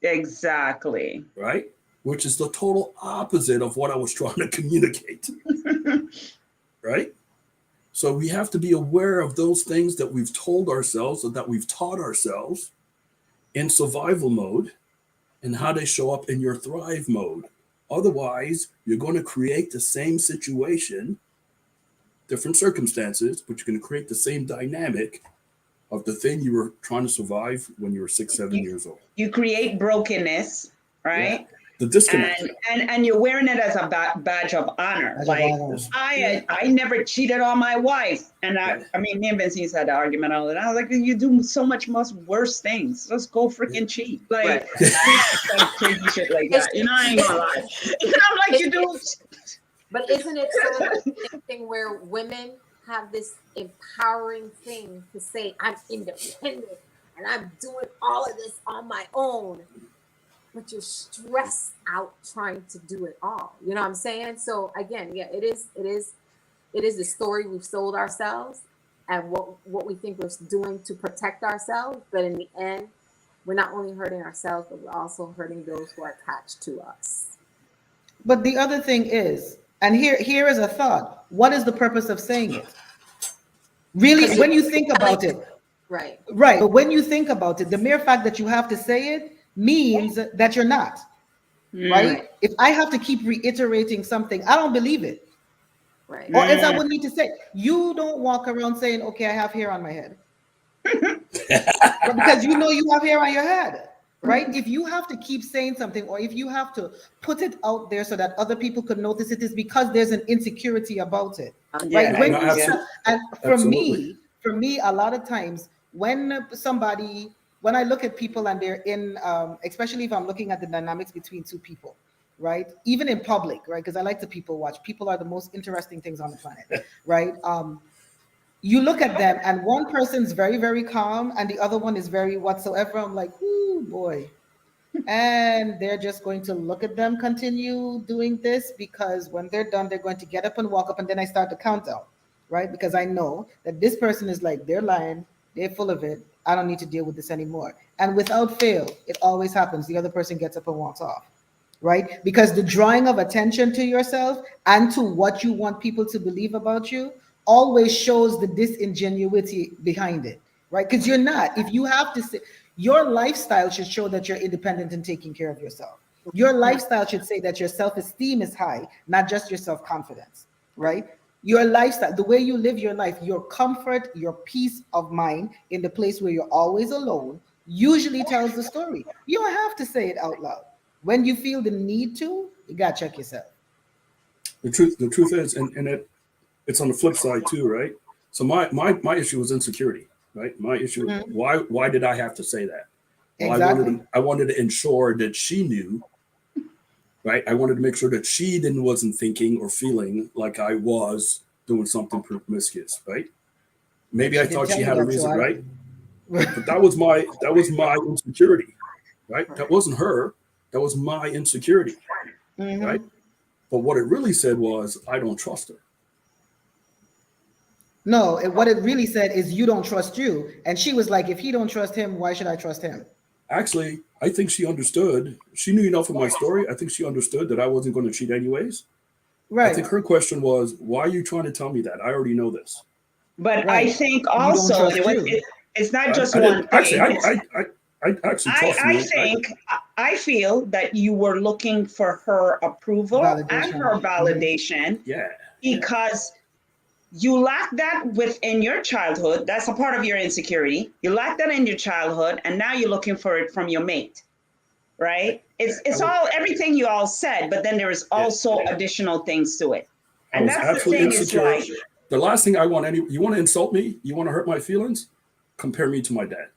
[SPEAKER 2] Exactly.
[SPEAKER 1] right? Which is the total opposite of what I was trying to communicate, right? So we have to be aware of those things that we've told ourselves or that we've taught ourselves in survival mode and how they show up in your thrive mode. Otherwise, you're going to create the same situation, different circumstances, but you're going to create the same dynamic of the thing you were trying to survive when you were 6, 7 years old.
[SPEAKER 2] You create brokenness, right?
[SPEAKER 1] Yeah. The disconnect.
[SPEAKER 2] And you're wearing it as a badge of honor.
[SPEAKER 4] Badge of
[SPEAKER 2] like
[SPEAKER 4] honor.
[SPEAKER 2] I never cheated on my wife. And I mean, me and Vincent had the argument all the time. I was like, you do so much worse things. Let's go freaking cheat. Like crazy shit like that. You know, I ain't gonna lie. And I'm like, you do.
[SPEAKER 3] But isn't it sort of the same thing where women have this empowering thing to say, I'm independent and I'm doing all of this on my own, but you're stressed out trying to do it all. You know what I'm saying? So again, yeah, it is the story we've sold ourselves and what we think we're doing to protect ourselves. But in the end, we're not only hurting ourselves, but we're also hurting those who are attached to us.
[SPEAKER 4] But the other thing is, and here is a thought. What is the purpose of saying it? Really, when you think about it,
[SPEAKER 3] right.
[SPEAKER 4] But when you think about it, the mere fact that you have to say it means that you're not, right? If I have to keep reiterating something, I don't believe it.
[SPEAKER 3] Right.
[SPEAKER 4] Or else I wouldn't need to say. You don't walk around saying, okay, I have hair on my head. Because you know you have hair on your head, right? If you have to keep saying something, or if you have to put it out there so that other people could notice it, is because there's an insecurity about it, right?
[SPEAKER 2] Yeah.
[SPEAKER 4] When
[SPEAKER 1] No,
[SPEAKER 4] you and for
[SPEAKER 1] absolutely.
[SPEAKER 4] me, a lot of times when I look at people and they're in, especially if I'm looking at the dynamics between two people, right? Even in public, right? Because I like to people watch. People are the most interesting things on the planet, right? You look at them and one person's very, very calm and the other one is very whatsoever. I'm like, ooh, boy. And they're just going to look at them continue doing this, because when they're done, they're going to get up and walk up, and then I start the countdown, right? Because I know that this person is like, they're lying, they're full of it. I don't need to deal with this anymore. And without fail, it always happens. The other person gets up and walks off, right? Because the drawing of attention to yourself and to what you want people to believe about you always shows the disingenuity behind it, right? Because you're not. If you have to say, your lifestyle should show that you're independent and taking care of yourself. Your lifestyle should say that your self-esteem is high, not just your self-confidence, right? Your lifestyle, the way you live your life, your comfort, your peace of mind in the place where you're always alone usually tells the story. You don't have to say it out loud. When you feel the need to, you gotta check yourself.
[SPEAKER 1] The truth is, and it's on the flip side too, right? So my issue was insecurity, right? My issue, why did I have to say that? Well,
[SPEAKER 4] Exactly.
[SPEAKER 1] I wanted to ensure that she knew, right? I wanted to make sure that she wasn't thinking or feeling like I was doing something promiscuous, right? Maybe I
[SPEAKER 4] She didn't
[SPEAKER 1] thought
[SPEAKER 4] tell
[SPEAKER 1] she
[SPEAKER 4] you
[SPEAKER 1] had a
[SPEAKER 4] that, so
[SPEAKER 1] reason, right? But that was my insecurity, right? That wasn't her. That was my insecurity, right? But what it really said was, I don't trust her.
[SPEAKER 4] No, what it really said is, you don't trust you. And she was like, if he don't trust him, why should I trust him?
[SPEAKER 1] Actually, I think she understood. She knew enough of my story. I think she understood that I wasn't going to cheat anyways. I think
[SPEAKER 4] Right.
[SPEAKER 1] her question was, why are you trying to tell me that? I already know this.
[SPEAKER 2] But I
[SPEAKER 4] Right.
[SPEAKER 2] think
[SPEAKER 4] You don't
[SPEAKER 2] also
[SPEAKER 4] trust you.
[SPEAKER 2] it's not just
[SPEAKER 1] I didn't
[SPEAKER 2] one
[SPEAKER 1] actually.
[SPEAKER 2] thing.
[SPEAKER 1] I actually trust
[SPEAKER 2] I
[SPEAKER 1] you.
[SPEAKER 2] think I feel that you were looking for her approval and
[SPEAKER 4] Validation.
[SPEAKER 2] her validation
[SPEAKER 1] Yeah, yeah.
[SPEAKER 2] because you lack that within your childhood. That's a part of your insecurity. You lack that in your childhood, and now you're looking for it from your mate, right? It's all everything you all said, but then there is
[SPEAKER 1] Yeah.
[SPEAKER 2] also additional things to it.
[SPEAKER 1] I
[SPEAKER 2] And
[SPEAKER 1] was
[SPEAKER 2] that's the
[SPEAKER 1] absolutely
[SPEAKER 2] thing, it's
[SPEAKER 1] insecure.
[SPEAKER 2] like,
[SPEAKER 1] The last thing I want you want to insult me? You want to hurt my feelings? Compare me to my dad.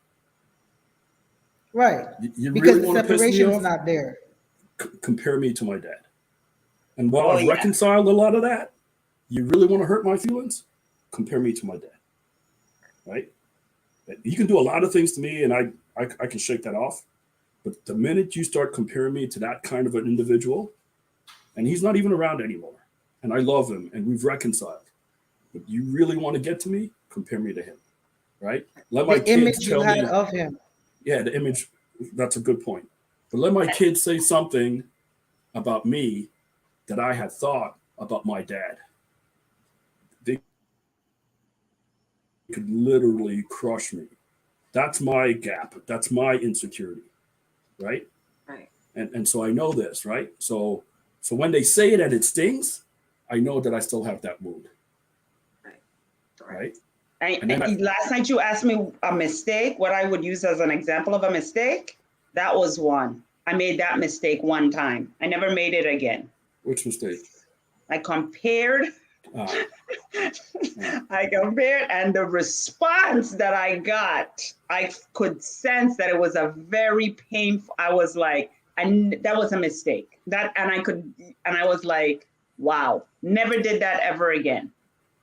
[SPEAKER 4] Right.
[SPEAKER 1] You
[SPEAKER 4] Because
[SPEAKER 1] really
[SPEAKER 4] the
[SPEAKER 1] want to piss me
[SPEAKER 4] separation's
[SPEAKER 1] off?
[SPEAKER 4] not there.
[SPEAKER 1] Compare me to my dad. And while
[SPEAKER 2] oh
[SPEAKER 1] I've
[SPEAKER 2] yeah,
[SPEAKER 1] reconciled a lot of that, you really want to hurt my feelings? Compare me to my dad. Right? You can do a lot of things to me, and I can shake that off. But the minute you start comparing me to that kind of an individual, and he's not even around anymore, and I love him, and we've reconciled, but you really want to get to me, compare me to him, right? Let my
[SPEAKER 4] The
[SPEAKER 1] kids
[SPEAKER 4] image you
[SPEAKER 1] tell
[SPEAKER 4] had
[SPEAKER 1] me,
[SPEAKER 4] of him.
[SPEAKER 1] yeah, the image, that's a good point. But let my kids say something about me that I had thought about my dad. They could literally crush me. That's my gap. That's my insecurity, right?
[SPEAKER 3] Right.
[SPEAKER 1] And so I know this, right? So when they say it and it stings, I know that I still have that wound,
[SPEAKER 3] Right.
[SPEAKER 1] right?
[SPEAKER 2] and,
[SPEAKER 1] And then
[SPEAKER 2] and last night you asked me a mistake, what I would use as an example of a mistake. That was one. I made that mistake one time. I never made it again.
[SPEAKER 1] which mistake?
[SPEAKER 2] I compared,
[SPEAKER 1] Uh,
[SPEAKER 2] and the response that I got, I could sense that it was a very painful. I was like, that was a mistake. And I was like, wow, never did that ever again,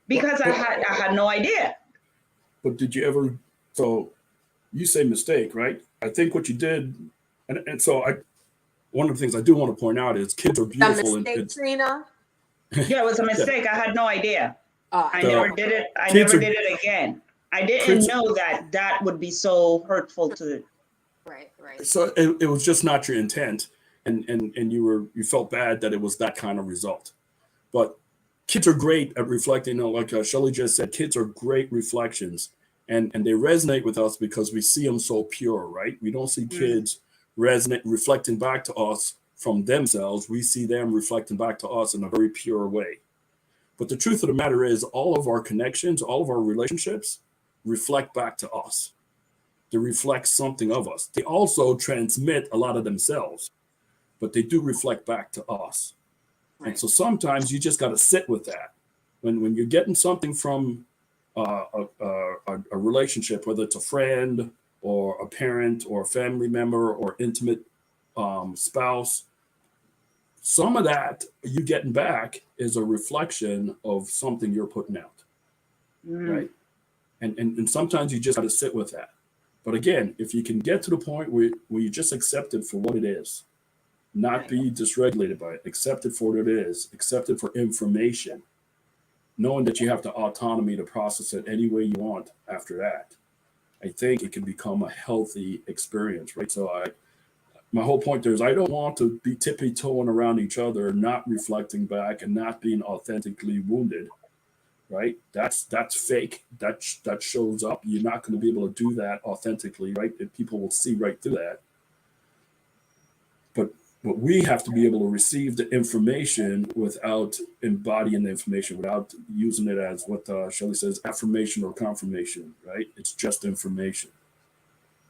[SPEAKER 2] because
[SPEAKER 1] but,
[SPEAKER 2] I had no idea.
[SPEAKER 1] but did you ever? So you say mistake, right? I think what you did, and so one of the things I do want to point out is kids are
[SPEAKER 3] The
[SPEAKER 1] beautiful, and
[SPEAKER 3] mistake,
[SPEAKER 1] it's
[SPEAKER 3] Trina.
[SPEAKER 2] Yeah, it was a
[SPEAKER 1] yeah,
[SPEAKER 2] mistake. I had no idea. I
[SPEAKER 1] the
[SPEAKER 2] never did it. I
[SPEAKER 1] kids
[SPEAKER 2] never
[SPEAKER 1] are
[SPEAKER 2] did it again. I didn't
[SPEAKER 1] kids.
[SPEAKER 2] know that that would be so hurtful to.
[SPEAKER 3] Right. Right.
[SPEAKER 1] So it was just not your intent, and you felt bad that it was that kind of result. But kids are great at reflecting. Like Shelley just said, kids are great reflections, and they resonate with us because we see them so pure, right? We don't see
[SPEAKER 2] Mm,
[SPEAKER 1] kids resonate reflecting back to us from themselves. We see them reflecting back to us in a very pure way. But the truth of the matter is, all of our connections, all of our relationships reflect back to us. They reflect something of us. They also transmit a lot of themselves, but they do reflect back to us. And
[SPEAKER 3] Right.
[SPEAKER 1] so sometimes you just got to sit with that. When you're getting something from a relationship, whether it's a friend or a parent or a family member or intimate spouse, some of that you getting back is a reflection of something you're putting out,
[SPEAKER 2] mm,
[SPEAKER 1] right? And sometimes you just got to sit with that. But again, if you can get to the point where you just accept it for what it is, not
[SPEAKER 3] Right.
[SPEAKER 1] be dysregulated by it, accept it for what it is, accept it for information, knowing that you have the autonomy to process it any way you want after that, I think it can become a healthy experience, right? So my whole point there is I don't want to be tippy toeing around each other, not reflecting back and not being authentically wounded, right? That's fake. That shows up. You're not going to be able to do that authentically, right? And people will see right through that. But we have to be able to receive the information without embodying the information, without using it as what Shelley says, affirmation or confirmation, right? It's just information,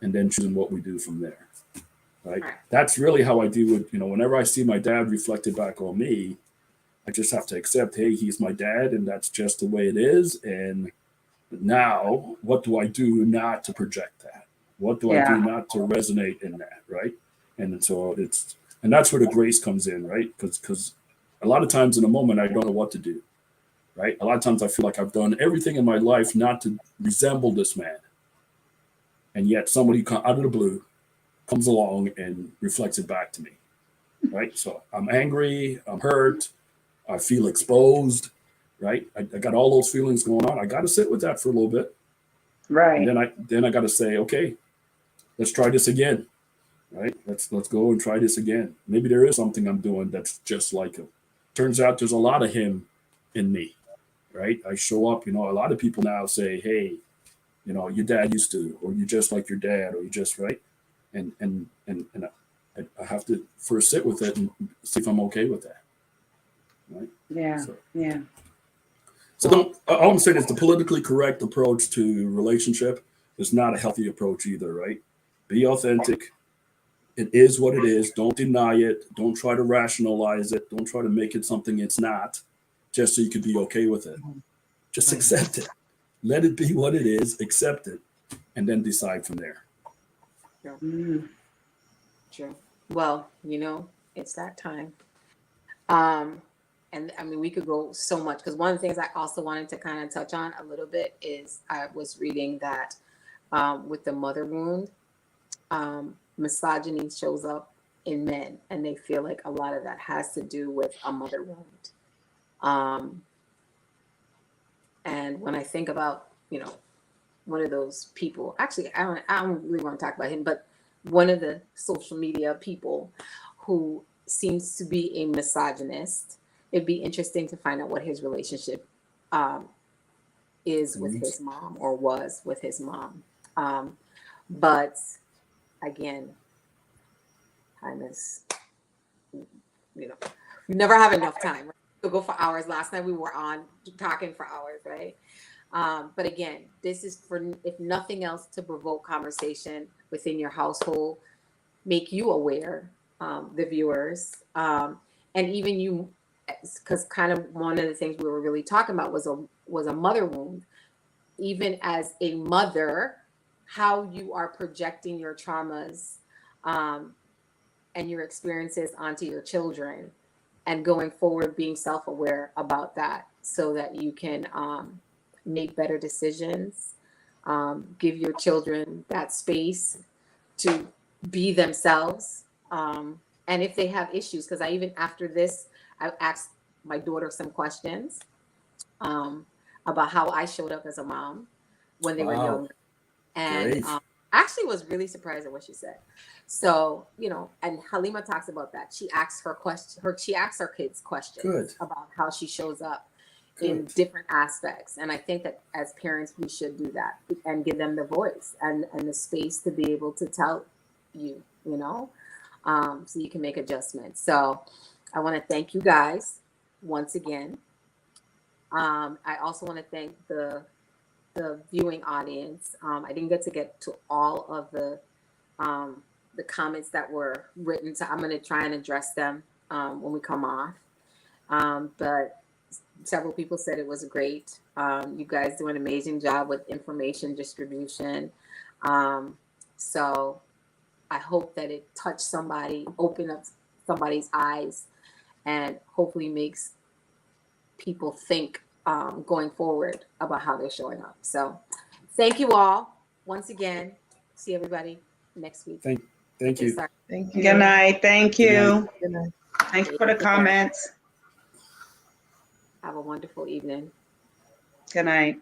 [SPEAKER 1] and then choosing what we do from there, right?
[SPEAKER 3] Right.
[SPEAKER 1] That's really how I deal with, whenever I see my dad reflected back on me, I just have to accept, hey, he's my dad, and that's just the way it is. And now, what do I do not to project that? What do I do
[SPEAKER 2] yeah,
[SPEAKER 1] not to resonate in that, right? And so and that's where the grace comes in, right? Because a lot of times in a moment, I don't know what to do, right? A lot of times I feel like I've done everything in my life not to resemble this man. And yet somebody out of the blue comes along and reflects it back to me, right? So I'm angry, I'm hurt, I feel exposed, right? I got all those feelings going on. I got to sit with that for a little bit. And
[SPEAKER 2] right.
[SPEAKER 1] then I got to say, okay, let's try this again. right? Let's go and try this again. Maybe there is something I'm doing that's just like him. Turns out there's a lot of him in me, right? I show up, a lot of people now say, hey, your dad used to, or you just like your dad, or you just, right? And I have to first sit with it and see if I'm okay with that, right?
[SPEAKER 2] Yeah.
[SPEAKER 1] So,
[SPEAKER 2] Yeah.
[SPEAKER 1] so don't. All I'm saying is the politically correct approach to relationship is not a healthy approach either, right? Be authentic. It is what it is. Don't deny it. Don't try to rationalize it. Don't try to make it something it's not, just so you can be okay with it. Just accept it. Let it be what it is. Accept it, and then decide from there.
[SPEAKER 2] Mm.
[SPEAKER 3] True. Well, it's that time. And I mean, we could go so much, because one of the things I also wanted to kind of touch on a little bit is I was reading that with the mother wound, misogyny shows up in men, and they feel like a lot of that has to do with a mother wound. And when I think about, one of those people, actually, I don't really want to talk about him, but one of the social media people who seems to be a misogynist, it'd be interesting to find out what his relationship is with his mom, or was with his mom. But again, time is, you never have enough time. Right? We'll go for hours. Last night we were on talking for hours, right? But again, this is for, if nothing else, to provoke conversation within your household, make you aware, the viewers, and even you, because kind of one of the things we were really talking about was a mother wound. Even as a mother, how you are projecting your traumas and your experiences onto your children, and going forward, being self-aware about that, so that you can make better decisions, give your children that space to be themselves. And if they have issues, because after this, I asked my daughter some questions about how I showed up as a mom when they were young. And actually was really surprised at what she said. So, and Halima talks about that. She asks she asks her kids questions about how she shows up in different aspects. And I think that as parents, we should do that and give them the voice and the space to be able to tell you, so you can make adjustments. So I want to thank you guys once again. I also want to thank the viewing audience. I didn't get to all of the comments that were written, so I'm going to try and address them when we come off. But several people said it was great. You guys do an amazing job with information distribution. So I hope that it touched somebody, opened up somebody's eyes, and hopefully makes people think going forward about how they're showing up. So thank you all once again. See everybody next week.
[SPEAKER 1] Thank you.
[SPEAKER 4] Thank you.
[SPEAKER 2] Good night. Thank you.
[SPEAKER 4] Good night.
[SPEAKER 2] Thank you for the comments.
[SPEAKER 3] Have a wonderful evening.
[SPEAKER 2] Good night.